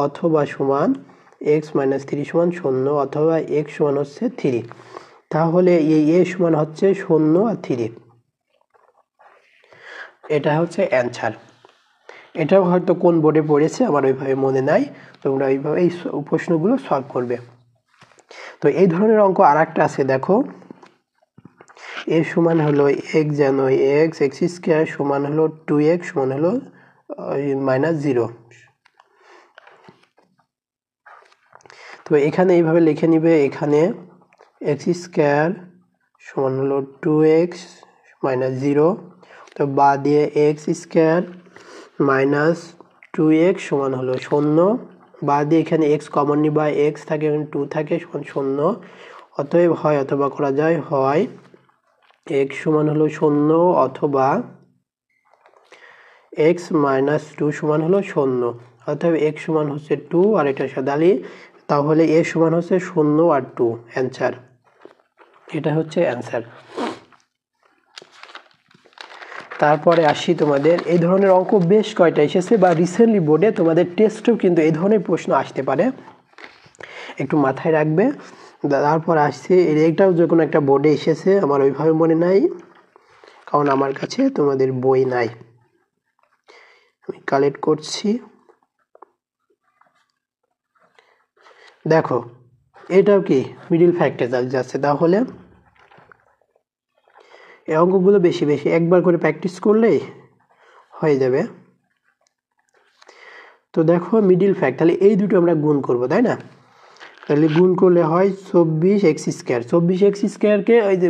অথবা সমান এক্স -3 সমান 0 অথবা এক্স সমান হচ্ছে 3। তাহলে এই এ সমান হচ্ছে 0 আর 3, এটা হচ্ছে অ্যান্সার। এটাও হয়তো কোন বোর্ডে পড়েছে আমার ওইভাবে মনে নাই, তোমরা ওইভাবে এই প্রশ্নগুলো সলভ করবে। তো এই ধরনের অঙ্ক আর একটা আছে, দেখো এ সমান হলো এক্স স্কোয়ার সমান হলো 2x সমান হলো -0। তো এখানে এইভাবে লিখে নিবে, এখানে এক্স স্কোয়ার সমান হলো 2x -0, তো বা দিয়ে এক্স স্কোয়ার -2x সমান হলো 0, বা দিয়ে এখানে এক্স কমন নিবা, এক্স থাকে, 2 থাকে সমান 0, অতএব হয় অথবা করা যায়, হয় x সমান হলো 0 অথবা x মাইনাস 2 সমান হলো 0। অতএব x সমান হচ্ছে 2 আর এটার সাথে দাঁড়িয়ে, তাহলে a সমান হচ্ছে 0 আর 2, অ্যান্সার। এটা হচ্ছে অ্যান্সার। তারপরে আসি তোমাদের এই ধরনের অঙ্ক বেশ কয়টা এসেছে, বা রিসেন্টলি বোর্ডে তোমাদের টেস্টেও কিন্তু এই ধরনের প্রশ্ন আসতে পারে, একটু মাথায় রাখবে। তারপর আসছে এটাও যে কোনো একটা বোর্ডে এসেছে, আমার ওইভাবে মনে নাই কারণ আমার কাছে তোমাদের বই নাই, আমি কালেক্ট করছি। দেখো এটাও কি মিডল ফ্যাক্টরাইজাল যাচ্ছে, তাহলে এই অঙ্কগুলো বেশি বেশি একবার করে প্র্যাকটিস করলেই হয়ে যাবে। তো দেখো মিডল ফ্যাক্ট, তাহলে এই দুটো আমরা গুণ করব, তাই না? তাহলে গুণ করলে হয় 24x স্কোয়ার। 24x স্কোয়ারকে ওই যে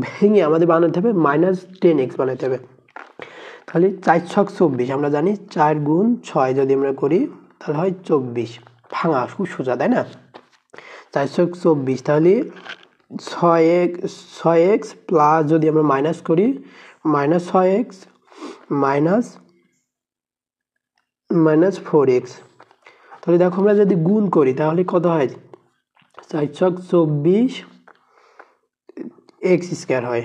ভেঙে আমাদের বানাতে হবে -10x বানাতে হবে। তাহলে 4 ছক 24, আমরা জানি 4 গুণ 6 যদি আমরা করি তাহলে হয় 24, ভাঙা খুব সোজা, তাই না? 4 ছক 24, তাহলে 6x প্লাস যদি আমরা মাইনাস করি -6x -4x, তাহলে দেখো আমরা যদি গুণ করি তাহলে কত হয়, 4 ছক 24 x স্কোয়ার হয়,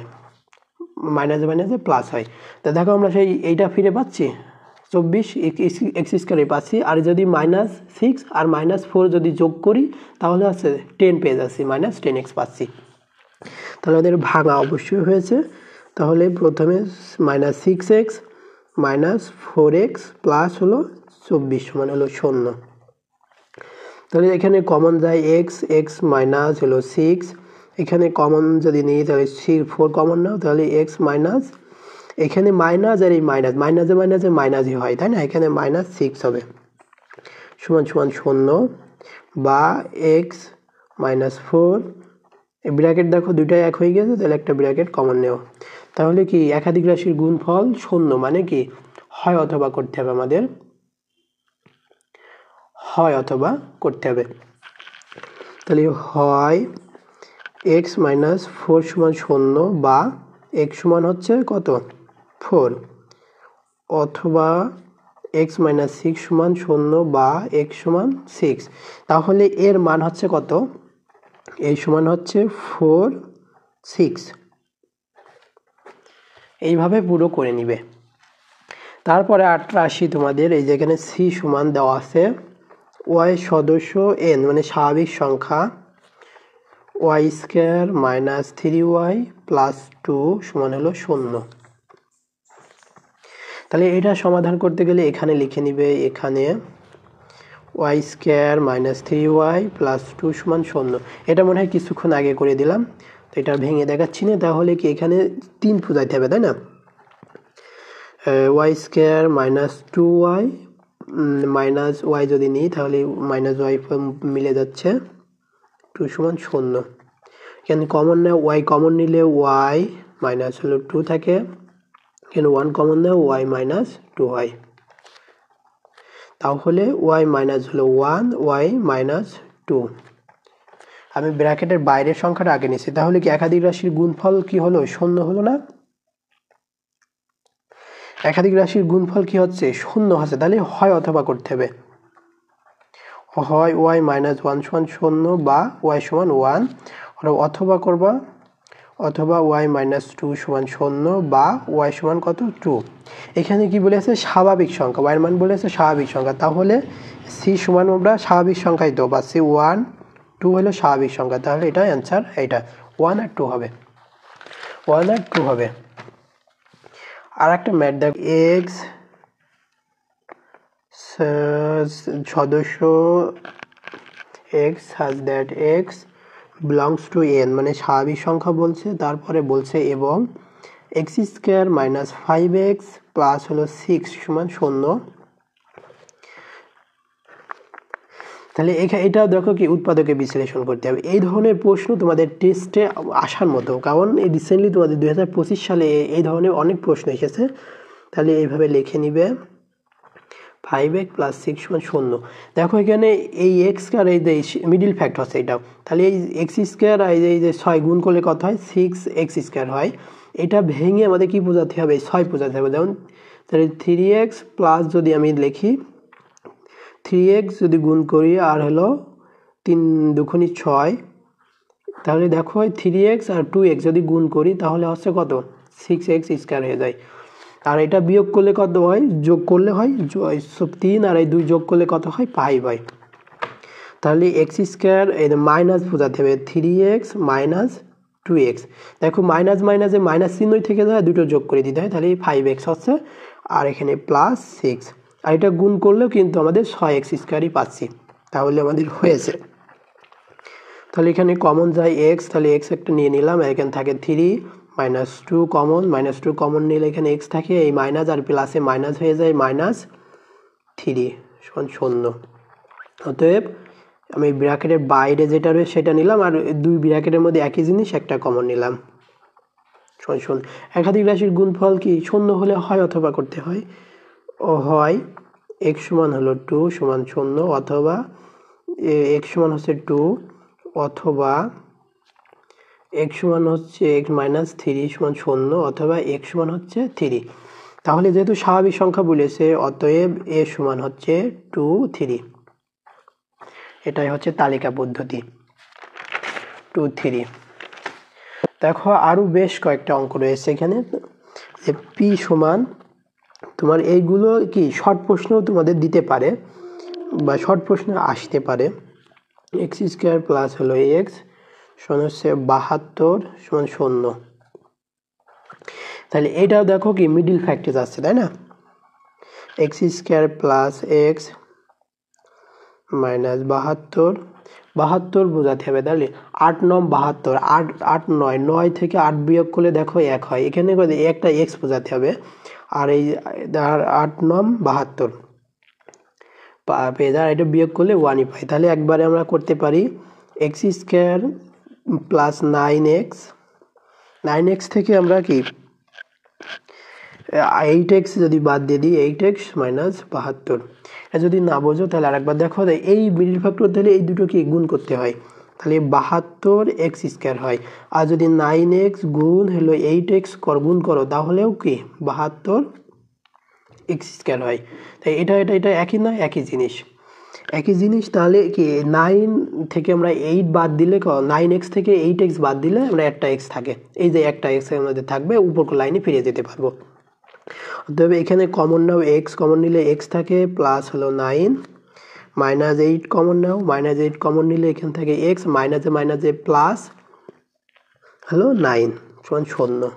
মাইনাসে মাইনাসে প্লাস হয়। তা দেখো আমরা সেই এইটা ফিরে পাচ্ছি, 24 x স্কোয়ারে পাচ্ছি, আর যদি -6 আর -4 যদি যোগ করি তাহলে হচ্ছে 10 পেয়ে যাচ্ছি, -10x পাচ্ছি। তাহলে আমাদের ভাঙা অবশ্যই হয়েছে। তাহলে প্রথমে -6x -4x প্লাস হলো 24 সমান হলো 0। তাহলে এখানে কমন যায় x মাইনাস হলো 6, এখানে কমন যদি নিই তাহলে 4 কমন নাও, তাহলে x মাইনাস, এখানে মাইনাস আর এই মাইনাস, মাইনাসে মাইনাসে মাইনাসই হয়, তাই না? এখানে -6 হবে সমান সমান 0, বা x -4, এই ব্র্যাকেট দেখো দুইটাই এক হয়ে গেছে, তাহলে একটা ব্র্যাকেট কমন নেও। তাহলে কি একাধিক রাশির গুণফল 0, মানে কি হয় অথবা করতে হবে, আমাদের হয় অথবা করতে হবে। তাহলে হয় x -4 সমান 0, বা x সমান হচ্ছে কত 4, অথবা x -6 সমান 0, বা x সমান 6। তাহলে এর মান হচ্ছে কত, এই সমান হচ্ছে 4 6, এইভাবে পুরো করে নিবে। তারপরে 88 তোমাদের এই যেখানে c সমান দেওয়া আছে y সদস্য n, মানে স্বাভাবিক সংখ্যা, y স্কয়ার -3y প্লাস 2 সমান হলো 0। তাহলে এটা সমাধান করতে গেলে এখানে লিখে নিবে, এখানে y স্কয়ার -3y প্লাস 2 সমান 0। এটা মনে হয় কিছুক্ষণ আগে করে দিলাম, তো এটা ভেঙে দেখাচ্ছি না। তাহলে কি এখানে 3 বুঝাইতে হবে, তাই না? y square -2y minus y যদি নিই তাহলে -y মিলে যাচ্ছে, 2 সমান 0। এখানে কমন নেয়, y কমন নিলে y মাইনাস হলো 2 থাকে, এখানে 1 কমন নেয় y মাইনাস 2 হয়, তাহলে y মাইনাস হলো 1 y মাইনাস 2। আমি ব্র্যাকেটের বাইরের সংখ্যাটা আগে নিয়েছি, তাহলে কি একাধিক রাশির গুণফল কি হলো, 0 হলো না? একাধিক রাশির গুণফল কি হচ্ছে, 0 হচ্ছে। তাহলে হয় অথবা করতে হবে, হয় y -1 সমান 0, বা y সমান 1, অথবা করবা, অথবা y -2 সমান 0, বা y সমান কত 2। এখানে কি বলেছে, স্বাভাবিক সংখ্যা, y এর মান বলেছে স্বাভাবিক সংখ্যা, তাহলে c সমান আমরা স্বাভাবিক সংখ্যাই তো পাচ্ছি, 1 2 হলো স্বাভাবিক সংখ্যা, তাহলে এটা অ্যান্সার, এটা 1 আর 2 হবে, 1 আর 2 হবে। আর একটা ম্যাথ দেখ, x সদস্য x such that x belongs to n, মানে স্বাভাবিক সংখ্যা বলছে, তারপরে বলছে এবং x স্কয়ার -5x প্লাস হলো 6 সমান 0। তাহলে এটাও দেখো কি উৎপাদকে বিশ্লেষণ করতে হবে। এই ধরনের প্রশ্ন তোমাদের টেস্টে আসার মতো, কারণ রিসেন্টলি তোমাদের 2025 সালে এই ধরনের অনেক প্রশ্ন এসেছে। তাহলে এইভাবে লিখে নিবে, 5x প্লাস 6 সমান 0। দেখো এখানে এই এক্স আর এই যে মিডিল ফ্যাক্ট হচ্ছে এটাও, তাহলে এই এক্স স্কোয়ার আর এই যে 6 গুণ করলে কত হয় 6x² হয়। এটা ভেঙে আমাদের কি বোঝাতে হবে 6 বোঝাতে হবে। যেমন তাহলে 3x প্লাস যদি আমি লিখি 3x যদি গুণ করি আর হলো 3 দুগুণে 6, তাহলে দেখো 3x আর 2x যদি গুণ করি তাহলে হচ্ছে কত 6x² হয়ে যায়। আর এটা বিয়োগ করলে কত হয় যোগ করলে হয় 3 আর এই 2 যোগ করলে কত হয় 5 হয়। তাহলে x² এই মাইনাস বোঝাতে হবে 3x মাইনাস 2x। দেখো মাইনাস মাইনাসে মাইনাস চিহ্নই থেকে যায়, দুটো যোগ করে দিতে হয়, তাহলে 5x হচ্ছে আর এখানে প্লাস 6। আর এটা গুণ করলেও কিন্তু আমাদের 6x² পাচ্ছি, তাহলে আমাদের হয়েছে। তাহলে এখানে কমন যায় x, তাহলে x একটা নিয়ে নিলাম, এখানে থাকে 3 মাইনাস 2 কমন, মাইনাস 2 কমন নিলে এখানে x থাকে, এই মাইনাস আর প্লাসে মাইনাস হয়ে যায় -3 সমান 0। অতএব আমি ব্র্যাকেটের বাইরে যেটা রয়েছে সেটা নিলাম আর দুই ব্র্যাকেটের মধ্যে একই জিনিস একটা কমন নিলাম সমান 0। একাধিক রাশির গুণফল কি 0 হলে হয় অথবা করতে হয়, ও হয় x সমান হলো 2 সমান 0, অথবা x সমান হচ্ছে 2, অথবা x সমান হচ্ছে x মাইনাস 3 সমান 0, অথবা x সমান হচ্ছে 3। তাহলে যেহেতু স্বাভাবিক সংখ্যা বলেছে অতএব a সমান হচ্ছে 2, 3। এটাই হচ্ছে তালিকা পদ্ধতি 2, 3। দেখো আরো বেশ কয়েকটা অঙ্ক রয়েছে এখানে, যে p সমান তোমার এইগুলো কি শর্ট প্রশ্ন তোমাদের দিতে পারে বা শর্ট প্রশ্ন আসতে পারে। x² প্লাস হলো x সমান হচ্ছে 72 সমান 0। তাহলে এটাও দেখো কি মিডিল ফ্যাক্টর যাচ্ছে, তাই না? x² প্লাস x মাইনাস 72 বোঝাতে হবে, তাহলে 8 9 72, 8 9 9 থেকে 8 বিয়োগ করলে দেখো 1 হয়, এখানে একটা x বোঝাতে হবে। আর এই 8 9 72 পেয়ে যায়, এটা বিয়োগ করলে 1ই পাই। তাহলে একবারে আমরা করতে পারি x² প্লাস 9x থেকে আমরা কি 8x যদি বাদ দিয়ে দিই 8x মাইনাস 72। এটা যদি না বোঝো তাহলে আরেকবার দেখো, এই মিডিল ফ্যাক্টর তাহলে এই দুটো কি গুণ করতে হয়, তাহলে 72x² হয়। আর যদি 9x গুণ হলো 8x গুণ করো তাহলেও কি 72x² হয়। তাই এটা এটা এটা একই না, একই জিনিস একই জিনিস। তাহলে কি 9 থেকে আমরা 8 বাদ দিলে 9x থেকে 8x বাদ দিলে আমরা একটা x থাকে, এই যে একটা x এর মধ্যে থাকবে, উপর লাইনে ফিরে যেতে পারবো। তবে এখানে কমন নাও, x কমন নিলে x থাকে প্লাস হলো 9, মাইনাস 8 কমন নাও, মাইনাস 8 কমন নিলে এখান থেকে x মাইনাসে মাইনাসে প্লাস হলো 9 সমান 0।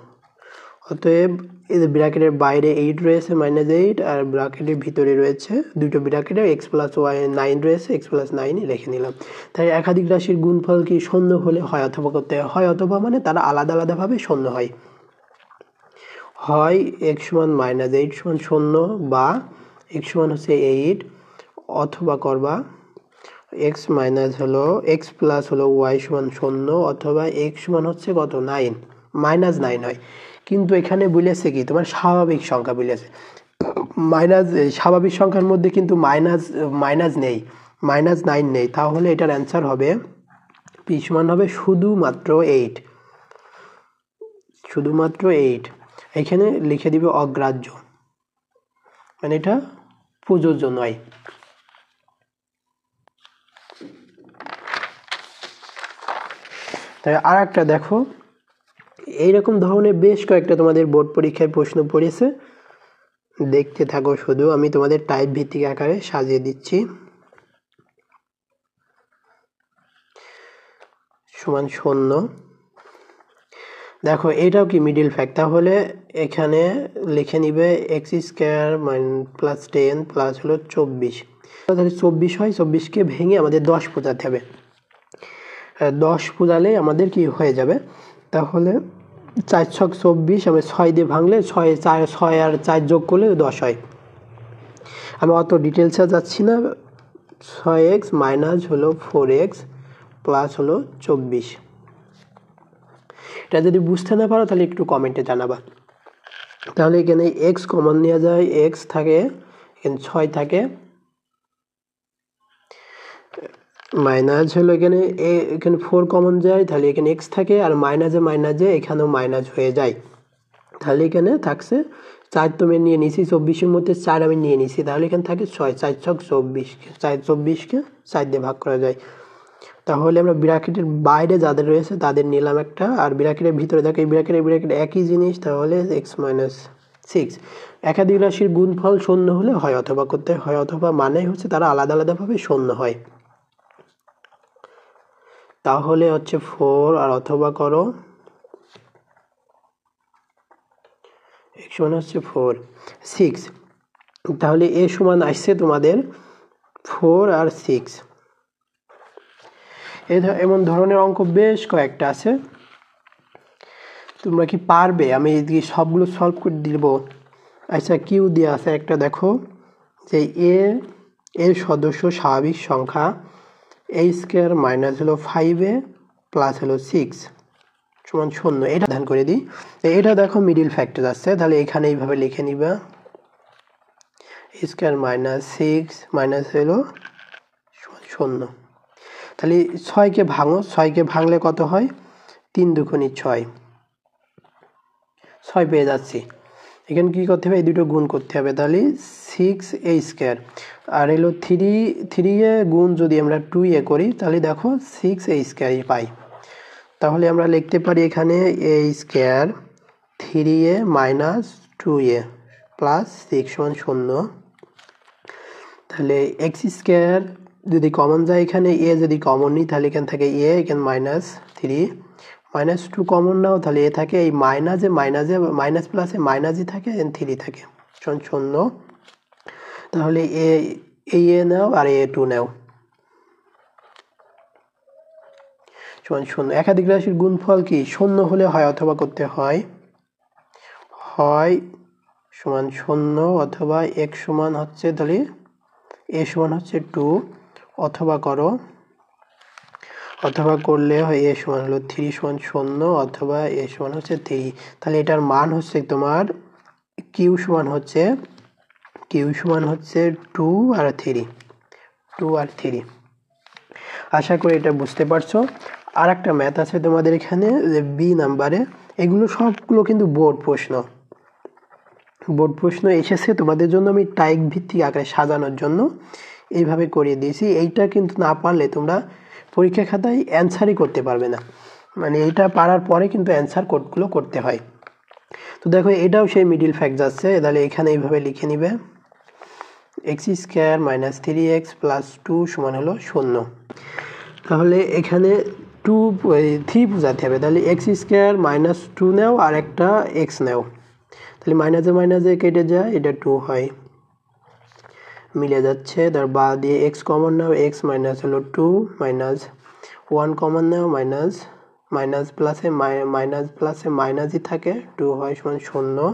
অতএব এই যে ব্র্যাকেটের বাইরে 8 রয়েছে -8, আর ব্র্যাকেটের ভিতরে রয়েছে দুটো ব্র্যাকেটে x প্লাস y 9 রয়েছে, x প্লাস 9 লিখে নিলাম। তাই একাধিক রাশির গুণফল কি 0 হলে হয় অথবা করতে হয়, অথবা মানে তারা আলাদা আলাদাভাবে 0 হয়। হয় x সমান -8 সমান 0 বা x সমান হচ্ছে 8, অথবা করবা x মাইনাস হলো x প্লাস হলো y সমান 0, অথবা x সমান হচ্ছে কত 9 -9 হয়। কিন্তু এখানে বলেছে কি তোমার স্বাভাবিক সংখ্যা বলেছে, মাইনাস স্বাভাবিক সংখ্যার মধ্যে কিন্তু মাইনাস নেই, -9 নেই। তাহলে এটার অ্যান্সার হবে p সমান হবে শুধুমাত্র 8, শুধুমাত্র 8। এখানে লিখে দিবে অগ্রাহ্য, মানে এটা প্রযোজ্য নয়। তাই আর একটা দেখো, এইরকম ধরনের বেশ কয়েকটা তোমাদের বোর্ড পরীক্ষায় প্রশ্ন পড়েছে, দেখতে থাকো শুধু, আমি তোমাদের টাইপ ভিত্তিক আকারে সাজিয়ে দিচ্ছি। সমান 0, দেখো এটাও কি মিডিল ফ্যাক্ট, তাহলে এখানে লিখে নিবে x² প্লাস 10 প্লাস হলো 24, তাহলে 24 হয়, 24কে ভেঙে আমাদের 10 বোঝাতে হবে, 10 বোঝালে আমাদের কি হয়ে যাবে, তাহলে 4 ছক 24, আমি 6 দিয়ে ভাঙলে 6 আর 4 যোগ করলে 10 হয়। আমি অত ডিটেলসে যাচ্ছি না। 6x মাইনাস হলো 4x প্লাস হলো 24। এটা যদি বুঝতে না পারো তাহলে একটু কমেন্টে জানাবা। তাহলে এখানে x কমন নেওয়া যায়, x থাকে এখানে 6 থাকে, মাইনাস হলো এখানে এখানে 4 কমন যায়, তাহলে এখানে x থাকে, আর মাইনাসে এখানেও মাইনাস হয়ে যায়, তাহলে এখানে থাকছে 4 তো আমি নিয়ে নিছি, 24-এর মধ্যে 4 আমি নিয়ে নিছি, তাহলে এখানে থাকে 6, 4 ছক 24, 24কে 4 দিয়ে ভাগ করা যায়। তাহলে আমরা ব্র্যাকেটের বাইরে যাদের রয়েছে তাদের নিলাম একটা, আর ব্র্যাকেটের ভিতরে দেখো এই ব্র্যাকেট একই জিনিস, তাহলে x - 6। একাধিক রাশির গুণফল শূন্য হলে হয় অথবা করতে হয় অথবা, মানে হচ্ছে তারা আলাদা আলাদাভাবে শূন্য হয়। তাহলে হচ্ছে 4 আর অথবা করো, x হচ্ছে 4, 6, তাহলে a সমান আসছে তোমাদের 4 আর 6। এমন ধরনের অঙ্ক বেশ কয়েকটা আছে, তোমরা কি পারবে? আমি এদিকে সবগুলো সলভ করে দিব। আচ্ছা, কিউ দেওয়া আছে একটা, দেখো যে এর সদস্য স্বাভাবিক সংখ্যা a² মাইনাস হলো 5a প্লাস হলো 6 সমান 0, এটা ধ্যান করে দিই। এটা দেখো মিডিল ফ্যাক্টর আসছে, তাহলে এখানে এইভাবে লিখে নিবা a² মাইনাস 6 মাইনাস হলো 0। তাহলে 6কে ভাঙো, 6কে ভাঙলে কত হয়? 3 দুগুণে 6, 6 পেয়ে যাচ্ছি। এখানে কি করতে হবে? এই দুটো গুণ করতে হবে, তাহলে 6a² আর এলো 3 গুণ যদি আমরা 2a করি, তাহলে দেখো 6a² পাই। তাহলে আমরা লিখতে পারি এখানে a² 3a minus 2a plus 6 সমান 0। তাহলে x² যদি কমন যায়, এখানে a যদি কমন নিই তাহলে এখান থেকে a, এখানে -3, -2 কমন নাও, তাহলে এ থাকে, এই মাইনাসে মাইনাস প্লাসে মাইনাসই থাকে, 3 থাকে, 0। তাহলে এ নাও আর a2 নাও, 0। একাধিক রাশির গুণফল কি শূন্য হলে হয় অথবা করতে হয় সমান 0 অথবা x সমান হচ্ছে, তাহলে a সমান হচ্ছে 2 অথবা করো, অথবা করলে হয় a সমান হলো 3 সমান 0 অথবা a সমান হচ্ছে 3। তাহলে এটার মান হচ্ছে তোমার q সমান হচ্ছে 2 আর 3। আশা করি এটা বুঝতে পারছো। আর একটা ম্যাথ আছে তোমাদের এখানে বি নাম্বারে, এগুলো সবগুলো কিন্তু বোর্ড প্রশ্ন এসেছে তোমাদের জন্য, আমি টাইপ ভিত্তিক আকারে সাজানোর জন্য এইভাবে করিয়ে দিয়েছি। এইটা কিন্তু না পারলে তোমরা পরীক্ষা খাতায় অ্যান্সারই করতে পারবে না, মানে এইটা পারার পরে কিন্তু অ্যান্সার কোডগুলো করতে হয়। তো দেখো এটাও সেই মিডিল ফ্যাক্ট যাচ্ছে, তাহলে এখানে এইভাবে লিখে নিবে x² মাইনাস 3x প্লাস 2 সমান হলো 0। তাহলে এখানে 3 বোঝাতে হবে, তাহলে x² মাইনাস 2 নাও আর একটা x নাও, তাহলে মাইনাসে কেটে যায়, এটা 2 হয়, মিলে যাচ্ছে। তার বা দিয়ে x কমন নাও, x মাইনাস হলো 2 মাইনাস 1 কমন নাও, মাইনাস প্লাসে মাইনাসই থাকে, 2 হয় সমান 0।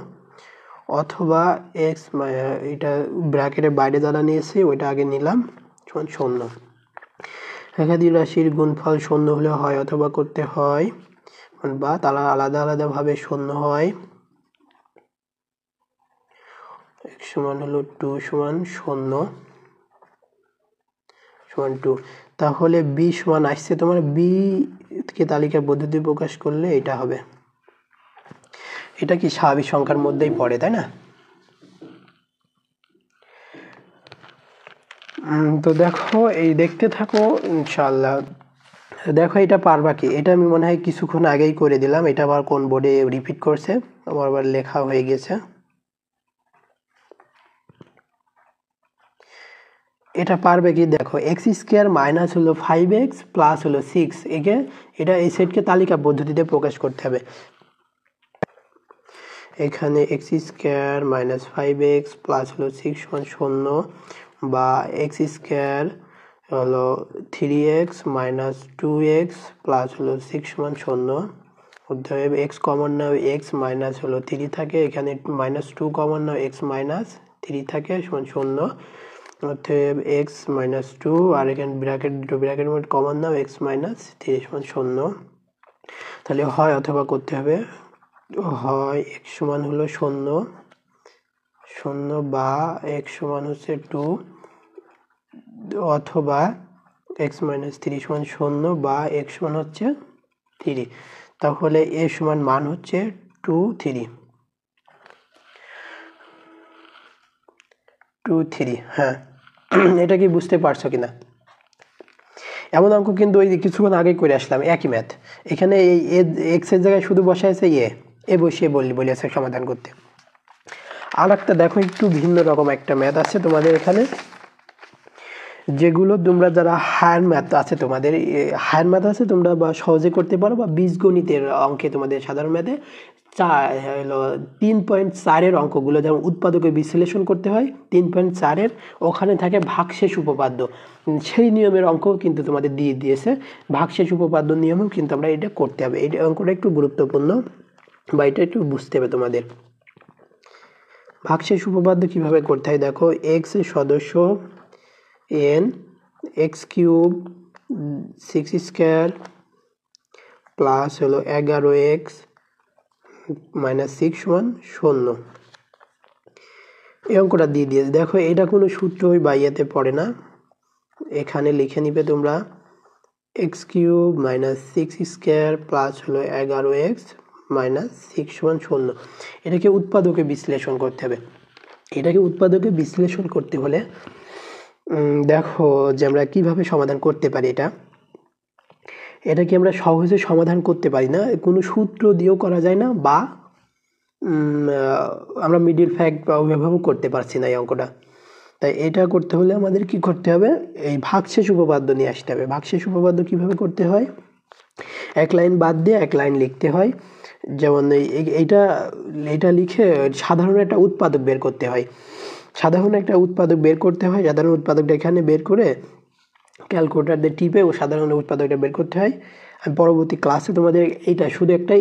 অথবা x, এটা ব্র্যাকেটের বাইরে যারা নিয়েছি ওইটা আগে নিলাম, সমান 0। একাধিক রাশির গুণফল শূন্য হলে হয় অথবা করতে হয়, বা তারা আলাদাভাবে শূন্য হয়। x সমান হলো 2 সমান 0 সমান 2। তাহলে b সমান আসছে তোমার, b কে তালিকার পদ্ধতি প্রকাশ করলে এটা হবে। এটা কি স্বাভাবিক সংখ্যার মধ্যেই পড়ে, তাই না? তো দেখো, এই দেখতে থাকো ইনশাআল্লাহ। দেখো এটা পারবা কি? এটা আমি মনে হয় কিছুক্ষণ আগেই করে দিলাম, এটা আবার কোন বোর্ডে রিপিট করছে, আমার আবার লেখা হয়ে গেছে। এটা পারবে কি? দেখো x² মাইনাস হলো 5x প্লাস হলো 6, এটা এই সেটকে তালিকা পদ্ধতিতে প্রকাশ করতে হবে। এখানে x² মাইনাস 5x প্লাস হলো 6 সমান 0, বা x² হলো 3x মাইনাস 2x প্লাস হলো 6 সমান 0। অতএব x কমন নাও, x মাইনাস হলো 3 থাকে, এখানে -2 কমন নাও, x মাইনাস 3 থাকে সমান 0। অতএব x মাইনাস 2 আর এখানে দুটো ব্র্যাকেটের মধ্যে কমন নাও, x মাইনাস 3 সমান 0। তাহলে হয় অথবা করতে হবে, হয় x সমান হলো 0 শূন্য বা x সমান হচ্ছে 2 অথবা x মাইনাস 3 সমান 0 বা x সমান হচ্ছে 3, তাহলে a সমান মান হচ্ছে 2 3 2 3। হ্যাঁ, এটা কি বুঝতে পারছো কিনা? এমন অঙ্ক কিন্তু ওই কিছুক্ষণ আগে করে আসলাম, একই ম্যাথ। এখানে এই x এর জায়গায় শুধু বসাইছে এ বসিয়ে বলেছে সমাধান করতে। আর একটা দেখো, একটু ভিন্ন রকম একটা ম্যাথ আছে তোমাদের এখানে, যেগুলো তোমরা যারা হায়ার ম্যাথ আছে তোমরা বা সহজে করতে পারো, বা বীজগণিতের অঙ্কে তোমাদের সাধারণ ম্যাথে 3.4 অঙ্কগুলো, যেমন উৎপাদকে বিশ্লেষণ করতে হয় 3.4 ওখানে থাকে ভাগশেষ উপপাদ্য, সেই নিয়মের অঙ্ক কিন্তু তোমাদের দিয়ে দিয়েছে। ভাগশেষ উপপাদ্য নিয়মেও কিন্তু আমরা এটা করতে হবে। এই অঙ্কটা একটু গুরুত্বপূর্ণ, বা এটা একটু বুঝতে হবে তোমাদের। ভাগশেষ উপপাদ্য কিভাবে করতে হয় দেখো, এক্স এর সদস্য n x cube 6 square plus হলো 11x মাইনাস 6 সমান 0। এই অঙ্কটা দিয়ে দিয়েছে। দেখো এটা কোনো সূত্র বা ইয়েতে পড়ে না, এখানে লিখে নিবে তোমরা x cube minus 6 square plus হলো 11x মাইনাস 6 সমান 0। এটাকে উৎপাদকে বিশ্লেষণ করতে হবে। এটাকে উৎপাদকে বিশ্লেষণ করতে হলে দেখো যে আমরা কিভাবে সমাধান করতে পারি। এটাকে আমরা সহজে সমাধান করতে পারি না, কোনো সূত্র দিয়েও করা যায় না, বা আমরা মিডিল ফ্যাক্ট বা ওইভাবেও করতে পারছি না এই অঙ্কটা। তাই এটা করতে হলে আমাদের কি করতে হবে, এই ভাগশেষ উপপাদ্য নিয়ে আসতে হবে। ভাগশেষ উপপাদ্য কিভাবে করতে হয়, এক লাইন বাদ দিয়ে এক লাইন লিখতে হয়। যেমন এইটা লিখে সাধারণ একটা উৎপাদক বের করতে হয়। সাধারণ উৎপাদকটা এখানে বের করে ক্যালকুলেটর দিয়ে টিপে ও সাধারণ উৎপাদকটা বের করতে হয়। আমি পরবর্তী ক্লাসে তোমাদের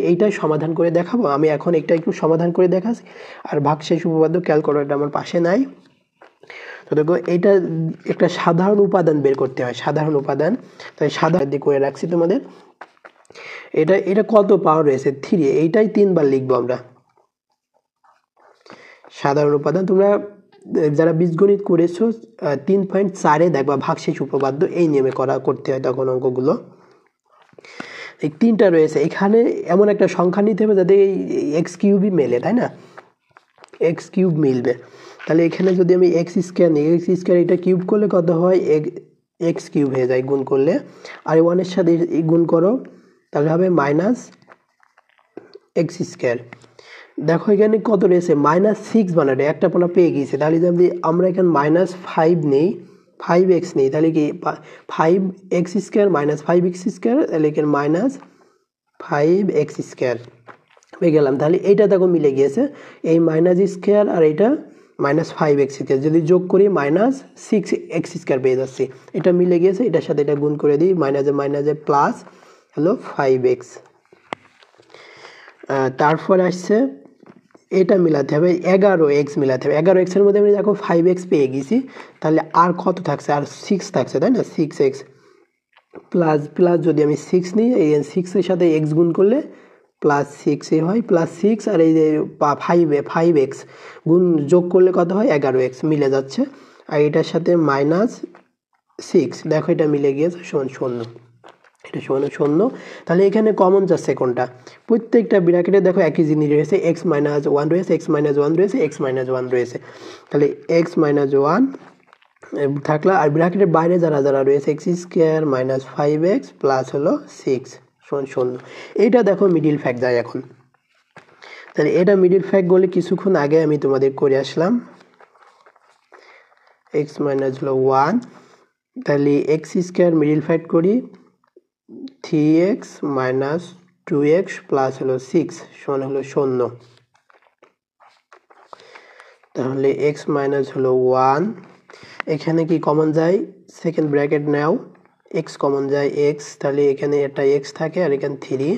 এইটাই সমাধান করে দেখাবো। আমি এখন এটা একটু সমাধান করে দেখাচ্ছি। আর ভাগশেষ উপপাদ্য ক্যালকুলেটর আমার পাশে নাই, তো দেখো এইটা একটা সাধারণ উপাদান বের করতে হয়, সাধারণ উপাদান। তাই সাধারণ দিয়ে করে রাখছি তোমাদের। এটা কত পাওয়ার রয়েছে 3, এইটাই 3 বার লিখবো আমরা। সাধারণ উপাদান তোমরা যারা বীজগণিত করেছো 3.4 দেখবা ভাগশেষ উপপাদ্য এই নিয়মে করতে হয় তখন অঙ্কগুলো। এই 3টা রয়েছে, এখানে এমন একটা সংখ্যা নিতে হবে যাতে এই এক্স কিউবই মেলে, তাই না? এক্স কিউব মিলবে। তাহলে এখানে যদি আমি এক্স স্কয়ার নিই, এক্স স্কয়ার এটা কিউব করলে কত হয়, এক্স কিউব হয়ে যায় গুণ করলে। আর 1 এর সাথে গুণ করো, তাহলে হবে মাইনাস এক্স স্কয়ার। দেখো এখানে কত রয়েছে, -6 বানাতে একটা পোনা পেয়ে গিয়েছে। তাহলে যদি আমরা এখানে -5 নেই, 5x নেই, তাহলে কি 5x square minus 5x square, তাহলে এখানে -5x স্কয়ার পেয়ে গেলাম। তাহলে এইটা দেখো মিলে গিয়েছে, এই মাইনাস স্কয়ার আর এটা -5x স্কয়ার যদি যোগ করি -6x স্কয়ার পেয়ে যাচ্ছি। এটা মিলে গিয়েছে, এটার সাথে এটা গুণ করে দিই, মাইনাসে প্লাস হলো 5x। তারপর আসছে এটা মিলাতে হবে, 11x মিলাতে হবে। 11x এর মধ্যে আমি দেখো 5x পেয়ে গেছি, তাহলে আর কত থাকছে, আর 6 থাকছে, তাই না? 6x প্লাস যদি আমি 6 নিই, এই 6 এর সাথে x গুণ করলে +6 হয়, +6 আর এই যে 5x গুণ যোগ করলে কত হয়, 11x মিলে যাচ্ছে। আর এটার সাথে -6 দেখো এটা মিলে গিয়েছে সমান 0, এটা সমান 0। তাহলে এখানে কমন যাচ্ছে কোনটা, প্রত্যেকটা ব্র্যাকেটে দেখো একই জিনিস রয়েছে, x-1 রয়েছে, x-1 রয়েছে, x-1 রয়েছে। তাহলে x-1 থাকলো, আর ব্র্যাকেটের বাইরে যারা রয়েছে x square minus 5x plus হলো 6 সমান 0। এইটা দেখো মিডিল ফ্যাক্ট যায় এখন। তাহলে এটা মিডিল ফ্যাক্ট বলে কিছুক্ষণ আগে আমি তোমাদের করে আসলাম, x-1। তাহলে x স্কয়ার মিডিল ফ্যাক্ট করি 3x মাইনাস 2x প্লাস হলো 6 সমান হলো 0। তাহলে x মাইনাস হলো 1, এখানে কি কমন যায়, সেকেন্ড ব্র্যাকেট নাও, x কমন যায় x, তাহলে এখানে একটা x থাকে আর এখানে 3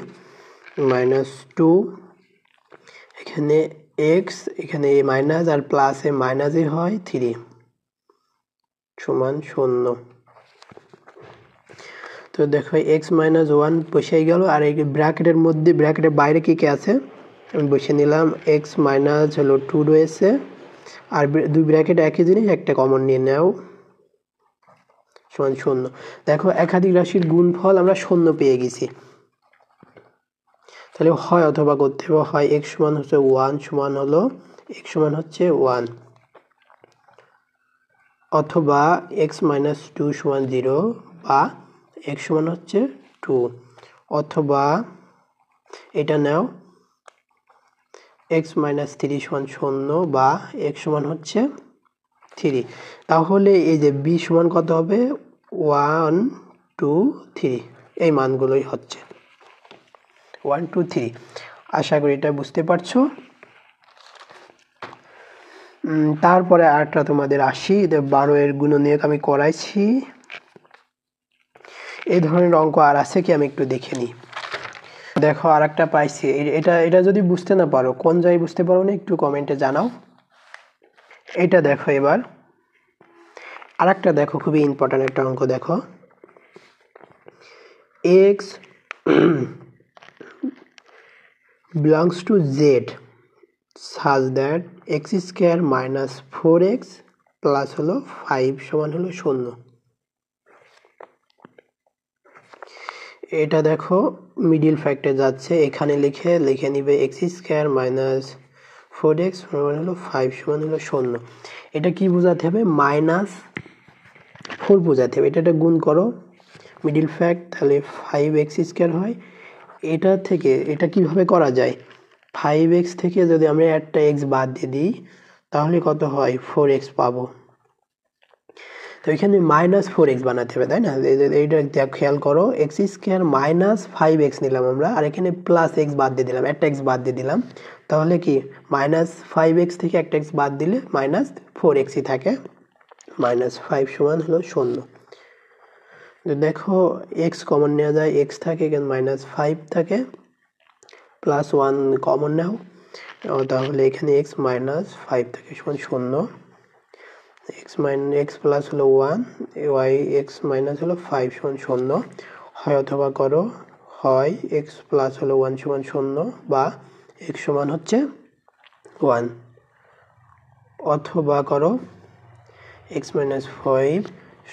মাইনাস 2, এখানে x, এখানে মাইনাস আর প্লাসে মাইনাসই হয় 3 সমান 0। তো দেখো x-1 বসে গেল, আর এই ব্র্যাকেটের মধ্যে ব্র্যাকেটের বাইরে কি আছে আমি বসে নিলাম, x মাইনাস হলো 2 রয়েছে আর দুই ব্র্যাকেট একই জিনিস, একটা কমন নিয়ে নাও সমান শূন্য। দেখো একাধিক রাশির গুণফল আমরা শূন্য পেয়ে গেছি, তাহলে হয় অথবা করতে হবে, হয় x সমান হচ্ছে 1 সমান হলো x সমান হচ্ছে 1, অথবা x মাইনাস 2 সমান 0, বা x সমান হচ্ছে 2, অথবা এটা নাও x মাইনাস 3 সমান 0, বা x সমান হচ্ছে 3। তাহলে এই যে b সমান কত হবে, 1 2 3, এই মানগুলোই হচ্ছে 1 2 3। আশা করি এটা বুঝতে পারছো। তারপরে আরেকটা তোমাদের আসি, 12 এর গুণনীয়ক আমি করাইছি। এই ধরনের অঙ্ক আর আছে কি আমি একটু দেখে নিই। দেখো আর একটা পাইছি, এটা যদি বুঝতে না পারো, কোন জায়গায় বুঝতে পারো না একটু কমেন্টে জানাও। এটা দেখো এবার আরেকটা দেখো, খুবই ইম্পর্টেন্ট একটা অঙ্ক দেখো, x belongs to z such that x square minus 4x plus হলো 5 সমান হলো 0। এটা দেখো মিডিল ফ্যাক্টরে যাচ্ছে, এখানে লিখে নিবে x স্কয়ার মাইনাস 4x সমান হলো 5 সমান হলো 0। এটা কি বোঝাতে হবে, -4 বোঝাতে হবে। এটা গুণ করো মিডিল ফ্যাক্ট, তাহলে 5x স্কয়ার হয়। এটা থেকে এটা কিভাবে করা যায়, 5x থেকে যদি আমরা একটা x বাদ দিয়ে দিই তাহলে কত হয়, 4x পাবো। তো এখানে -4x বানাতে হবে, তাই না? এইটা খেয়াল করো, x স্কয়ার মাইনাস 5x নিলাম আমরা, আর এখানে প্লাস x বাদ দিয়ে দিলাম, একটা x বাদ দিয়ে দিলাম, তাহলে কি -5x থেকে একটা x বাদ দিলে -4x ই থাকে, -5 সমান হলো 0। দেখো x কমন নেওয়া যায়, x থাকে এখানে -5 থাকে, +1 কমন নাও, তাহলে এখানে x -5 থাকে সমান 0। x প্লাস হলো 1, y x মাইনাস হলো 5 সমান 0। হয় অথবা করো, হয় x প্লাস হলো 1 সমান 0, বা x সমান হচ্ছে 1, অথবা করো x মাইনাস 5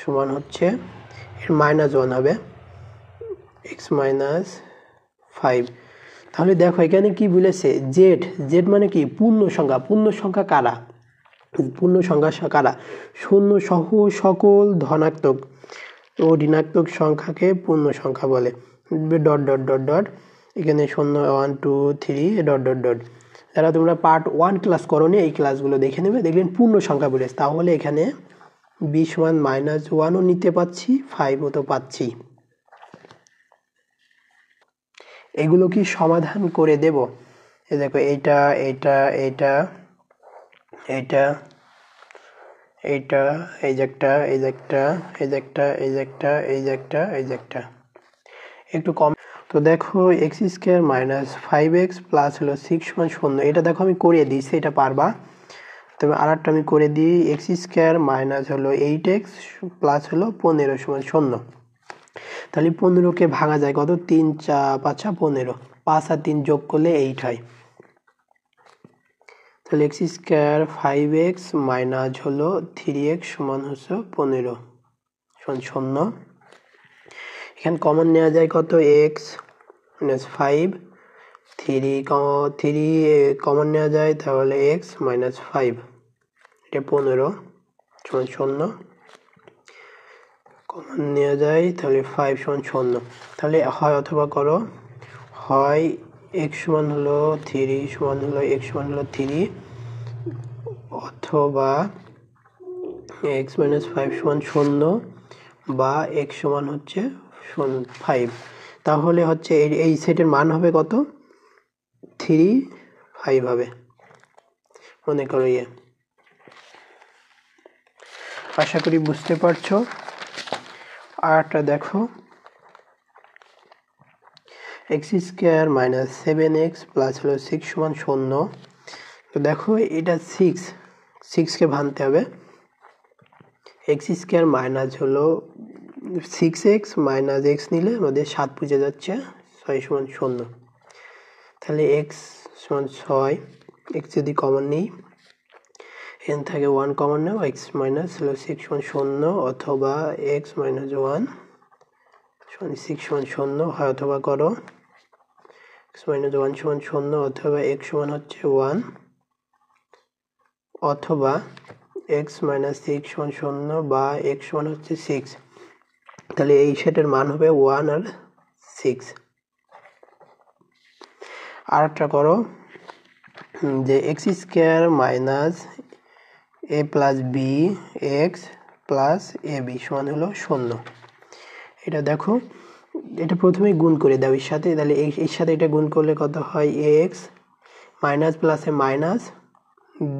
সমান হচ্ছে, এর -1 হবে x মাইনাস 5। তাহলে দেখো এখানে কি বলেছে, z মানে কি পূর্ণ সংখ্যা কারা, পূর্ণ সংখ্যা কারা, শূন্য সহ সকল ধনাত্মক ও ঋণাত্মক সংখ্যাকে পূর্ণ সংখ্যা বলে। ডট ডট ডট ডট, এখানে 0 1 2 3 ডট ডট ডট। যারা তোমরা পার্ট 1 ক্লাস করোনি, এই ক্লাসগুলো দেখে নেবে, দেখবেন পূর্ণ সংখ্যা বলেছে। তাহলে এখানে b সমান -1ও নিতে পাচ্ছি, 5ও তো পাচ্ছি। এগুলো কি সমাধান করে দেব। এই দেখো এইটা এইটা এইটা এইটা এইটা, এই যে একটা, এই যে একটা, এই যে একটা, এই যে একটা, এই যে একটা, এই যে একটা, একটু কম। তো দেখো x square minus 5x plus হলো 6 সমান 0, এটা দেখো আমি করে দিয়েছি, এটা পারবা। তবে আরেকটা আমি করে দিই, x স্কয়ার মাইনাস হলো 8x প্লাস হলো 15 সমান 0। তাহলে 15কে ভাঙা যায় কত, 3 4 5 15, 5 আর 3 যোগ করলে 8 হয়। তাহলে x স্কয়ার 5x মাইনাস হলো 3x সমান হচ্ছে 15 সমান 0। এখানে কমন নেওয়া যায় কত, x মাইনাস 5, 3 কমন নেওয়া যায়, তাহলে x মাইনাস 5, এটা 15 সমান 0। কমন নেওয়া যায়, তাহলে 5 সমান 0। তাহলে হয় অথবা করো, হয় x সমান হলো 3 সমান হলো x সমান হলো 3, অথবা x মাইনাস 5 সমান 0, বা x সমান হচ্ছে 5। তাহলে হচ্ছে এই সেটের মান হবে কত, 3 5 হবে, মনে করো। আশা করি বুঝতে পারছো। আরটা দেখো, x square minus 7x plus হলো 6 সমান 0। তো দেখো এটা 6কে ভাঙতে হবে, x স্কয়ার মাইনাস হলো 6x মাইনাস x নিলে আমাদের 7 বুঝে যাচ্ছে, 6 সমান 0। তাহলে x সমান 6, x যদি কমন নিই, এখান থেকে 1 কমন নাও, x মাইনাস হলো 6 সমান 0 অথবা x মাইনাস 1 সমান 6 সমান 0 হয়, অথবা করো x মাইনাস 1 সমান 0 অথবা x সমান হচ্ছে 1 অথবা x মাইনাস 6 সমান 0 বা x সমান হচ্ছে 6। তাহলে এই সেটের মান হবে 1 আর 6। আর একটা করো যে x square minus A plus B x plus A B সমান হলো 0। এটা দেখো, এটা প্রথমেই গুণ করে দাও এর সাথে, তাহলে এর সাথে এটা গুণ করলে কত হয়, এ এক্স মাইনাস প্লাসে মাইনাস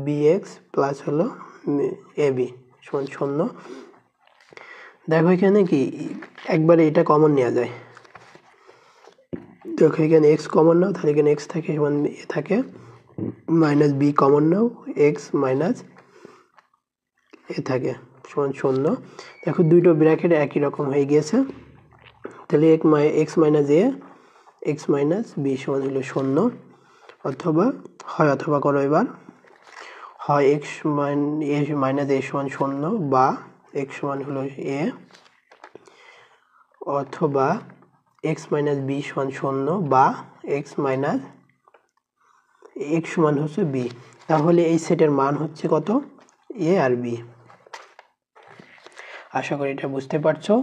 বি এক্স প্লাস হলো এ বি সমান 0। দেখো এখানে কি একবারে এটা কমন নেওয়া যায়, দেখো এখানে এক্স কমন নাও, তাহলে এখানে এক্স থাকে সমান এ থাকে, মাইনাস বি কমন নাও, এক্স মাইনাস এ থাকে সমান 0। দেখো দুটো ব্র্যাকেট একই রকম হয়ে গিয়েছে, তাহলে এক্স মাইনাস এ এক্স মাইনাস বি সমান হলো 0। অথবা হয়, অথবা করো এবার, হয় এক্স মাইনাস এ সমান 0 বা এক্স সমান হলো এ, অথবা এক্স মাইনাস বি সমান 0 বা এক্স মাইনাস এক্স সমান হচ্ছে বি। তাহলে এই সেটের মান হচ্ছে কত, এ আর বি। আশা করি এটা বুঝতে পারছো।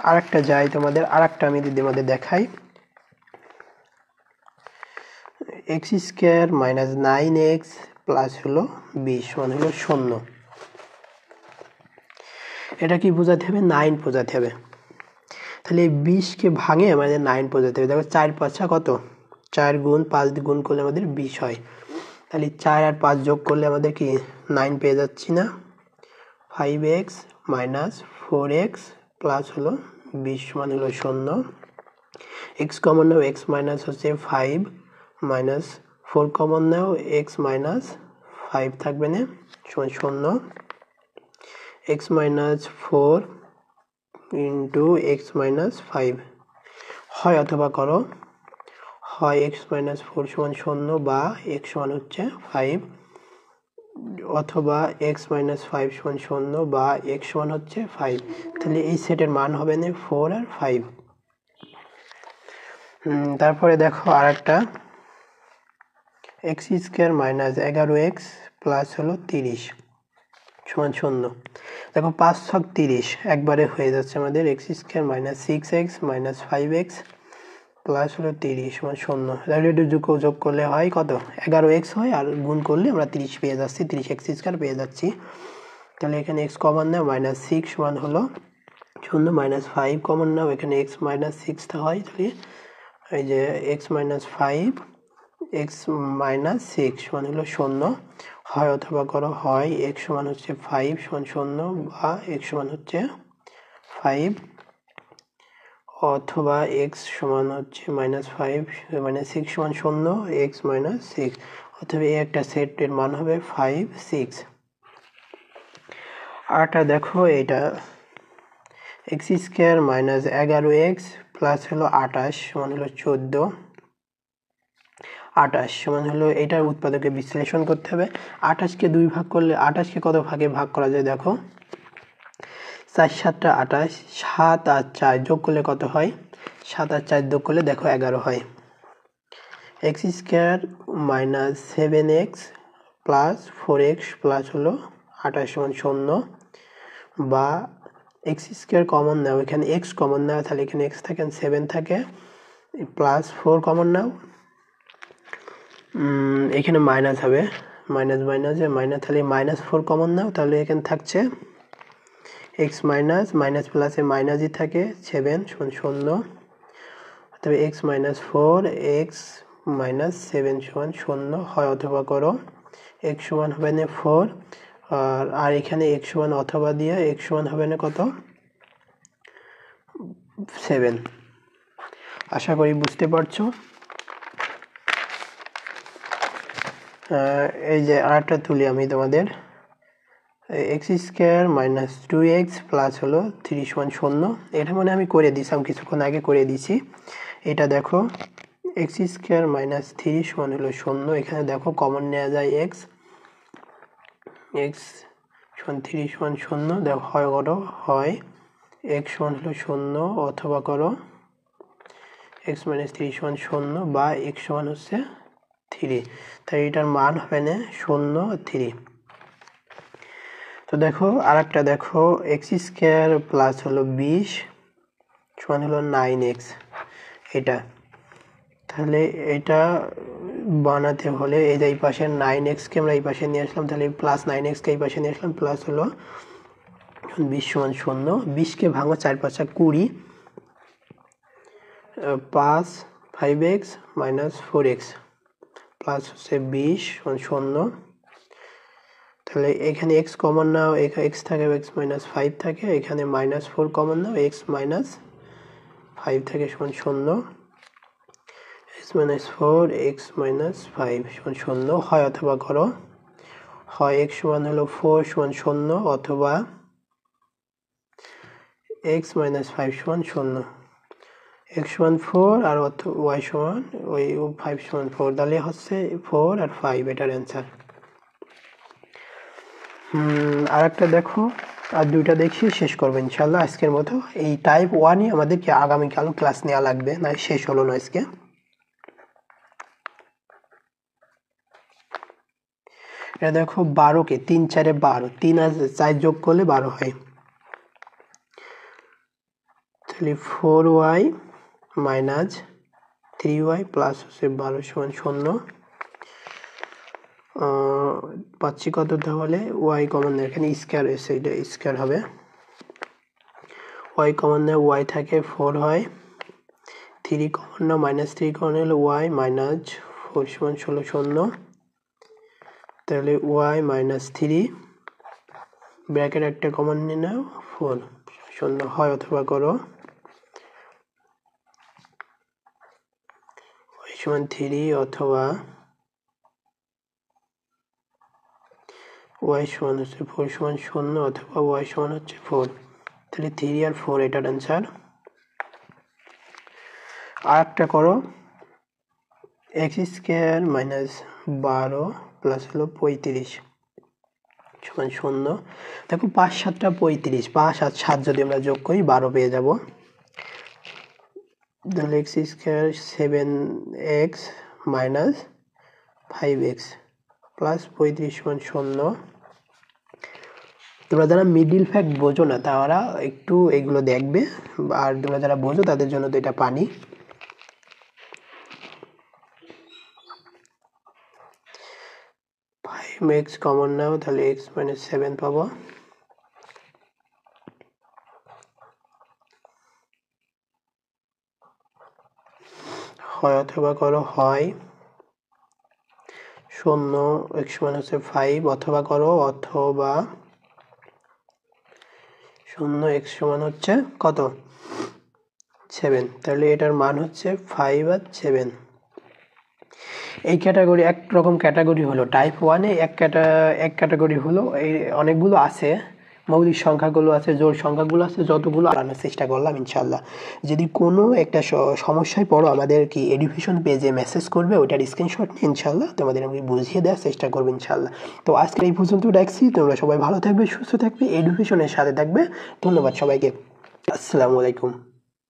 আরেকটা যাই তোমাদের, আরেকটা আমি তোমাদের দেখাই। X square minus 9x plus হলো 20 সমান হলো 0। এটা কি বোঝাতে হবে, 9 বোঝাতে হবে। তাহলে এই 20কে ভাঙে আমাদের 9 বোঝাতে হবে। দেখো 4 5 কত, 4 গুণ 5 দিয়ে গুণ করলে আমাদের 20 হয়। তাহলে 4 আর 5 যোগ করলে আমাদের কি 9 পেয়ে যাচ্ছি না, 5x মাইনাস 4x প্লাস হলো 20 সমান হলো 0। এক্স কমন নাও, এক্স মাইনাস হচ্ছে 5 মাইনাস 4 কমন নাও, এক্স মাইনাস 5 থাকবে না সমান 0। X minus 4 into x minus 5 হয়, অথবা করো, হয় এক্স মাইনাস 4 সমান 0 বা এক্স সমান হচ্ছে 5, অথবা এক্স মাইনাস 5 সমান 0 বা এক্স সমান হচ্ছে 5। তাহলে এই সেটের মান হবে না 4 আর 5। তারপরে দেখো আর একটা, x square minus 11x plus হলো 30 সমান 0। দেখো 5 ছক 30 একবারে হয়ে যাচ্ছে আমাদের, x square minus 6x minus 5x plus হলো 30 সমান 0। তাহলে একটু যোগ করলে হয় কত, 11x হয়, আর গুণ করলে আমরা 30 পেয়ে যাচ্ছি, 30x স্কোয়ার পেয়ে যাচ্ছি। তাহলে এখানে x কমন নাও, মাইনাস 6 সমান হলো 0, মাইনাস 5 কমন নাও, এখানে x মাইনাস 6 হয়, তাহলে এই যে x মাইনাস 5 এক্স মাইনাস 6 সমান হলো 0। হয়, অথবা করো, হয় x সমান হচ্ছে 5 সমান 0 বা x সমান হচ্ছে 5, অথবা x সমান হচ্ছে মাইনাস 5 মাইনাস 6 সমান 0, x মাইনাস 6, অথবা এই একটা সেটের মান হবে 5 6। আরটা দেখো, এটা x square minus 11x plus হলো 28 সমান হলো 14। 28 সমান হলো, এটার উৎপাদকে বিশ্লেষণ করতে হবে। 28কে 2 ভাগ করলে, 28কে কত ভাগে ভাগ করা যায় দেখো, 4 7 28, 7 আর 4 যোগ করলে কত হয়, 7 আর 4 যোগ করলে দেখো 11 হয়। X square minus 7x plus 4x plus হলো 28 সমান 0, বা এক্স স্কোয়ার কমন নাও, এখানে এক্স কমন নাও, তাহলে এখানে এক্স থাকে 7 থাকে, প্লাস 4 কমন নাও, এখানে মাইনাস হবে, মাইনাস মাইনাসে মাইনাস, তাহলে মাইনাস 4 কমন নাও, তাহলে এখানে থাকছে এক্স মাইনাস মাইনাস প্লাসে মাইনাসই থাকে 7 সমান 0। তবে এক্স মাইনাস 4 এক্স মাইনাস 7 সমান 0 হয়, অথবা করো, এক্স সমান হবে না 4, আর এখানে এক্স সমান অথবা দিয়ে এক্স সমান হবে না কত, 7। আশা করি বুঝতে পারছো। এই যে আরেকটা তুলি আমি তোমাদের, x square minus 2x plus হলো 3 সমান 0। এটা মানে আমি করে দিয়েছিলাম কিছুক্ষণ আগে, করে দিয়েছি। এটা দেখো এক্স স্কোয়ার মাইনাস 3 সমান হলো 0। এখানে দেখো কমন নেওয়া যায় এক্স সমান 3 সমান 0। দেখো হয় করো, হয় এক্স সমান হলো 0 অথবা করো এক্স মাইনাস 3 সমান 0 বা এক্স সমান হচ্ছে 3। তাই এটার মান হবে না 0 3। তো দেখো আর একটা দেখো এক্স স্কোয়ার প্লাস হলো 20 সমান হলো 9x। এটা তাহলে এটা বানাতে হলে এই পাশে 9x-কে আমরা এই পাশে নিয়ে আসলাম, তাহলে প্লাস 9x-কে এই পাশে নিয়ে আসলাম, প্লাস হলো 20 সমান 0। 20-কে ভাঙো 4 5 20, 5 5x মাইনাস 4x প্লাস হচ্ছে 20 সমান 0। তাহলে এখানে x কমন নাও, এখানে x থাকে x মাইনাস 5 থাকে, এখানে মাইনাস 4 কমন নাও, x মাইনাস 5 থাকে সমান 0। x মাইনাস 4 x মাইনাস 5 সমান 0। হয় অথবা করো, হয় x সমান হলো 4 সমান 0 অথবা x মাইনাস 5 সমান 0। x সমান 4 আর y সমান ওই 5 সমান 4, তাহলে হচ্ছে 4 আর 5 এটার অ্যান্সার। আর একটা দেখো, আর দুইটা দেখি শেষ করবো ইনশাল্লাহ আজকের মতো। এই টাইপ 1-ই আমাদেরকে আগামীকাল ক্লাস নেওয়া লাগবে, না শেষ হলো না আজকে। এটা দেখো 12-কে 3 4-এ 12, 3 আর 4 যোগ করলে 12 হয়। তাহলে 4y মাইনাস 3y প্লাস হচ্ছে 12 সমান 0। পাচ্ছি কত, তাহলে y কমন নেয়, এখানে স্কোয়ার এসে এটা স্কোয়ার হবে। y কমন নেয় y থাকে 4 হয়, 3 কমন নাও মাইনাস 3 কমন হলে y মাইনাস 4 সমান 16 0। তাহলে y মাইনাস 3 ব্র্যাকেট একটা কমন নিয়ে নাও 4 0। হয় অথবা করো y সমান 3 অথবা y সমান হচ্ছে 4 সমান 0 অথবা y সমান হচ্ছে 4। তাহলে 3 আর 4 এটার অ্যান্সার। আর একটা করো এক্স স্কোয়ার মাইনাস 12 প্লাস হলো 35 সমান 0। দেখো 5 7টা 35, 5 আর 7 যদি আমরা যোগ করি 12 পেয়ে যাব। তাহলে x square 7x minus 5x plus 35 সমান 0। তোমরা যারা মিডিল ফ্যাক্ট বোঝো না তারা একটু এগুলো দেখবে, আর তোমরা যারা বোঝো তাদের জন্য তো এটা পানি। x কমন নাও, তাহলে x মাইনাস 7 পাবো। হয় অথবা করো, হয় 0 x সমান হচ্ছে 5 অথবা করো অথবা 0 x সমান হচ্ছে কত 7। তাহলে এটার মান হচ্ছে 5 আর 7। এই ক্যাটাগরি একরকম ক্যাটাগরি হলো টাইপ 1-এ এক ক্যাটাগরি হলো, এই অনেকগুলো আছে, মৌলিক সংখ্যাগুলো আছে, জোড় সংখ্যাগুলো আছে, যতগুলো আনার চেষ্টা করলাম ইনশাল্লাহ। যদি কোনো একটা সমস্যায় পড়ো আমাদের কি এডুকেশন পেজে মেসেজ করবে, ওইটার স্ক্রিনশট নিয়ে ইনশাল্লাহ তোমাদের আমি বুঝিয়ে দেওয়ার চেষ্টা করবো ইনশাল্লাহ। তো আজকে এই পর্যন্ত রাখছি, তোমরা সবাই ভালো থাকবে, সুস্থ থাকবে, এডুকেশনের সাথে থাকবে। ধন্যবাদ সবাইকে, আসসালামু আলাইকুম।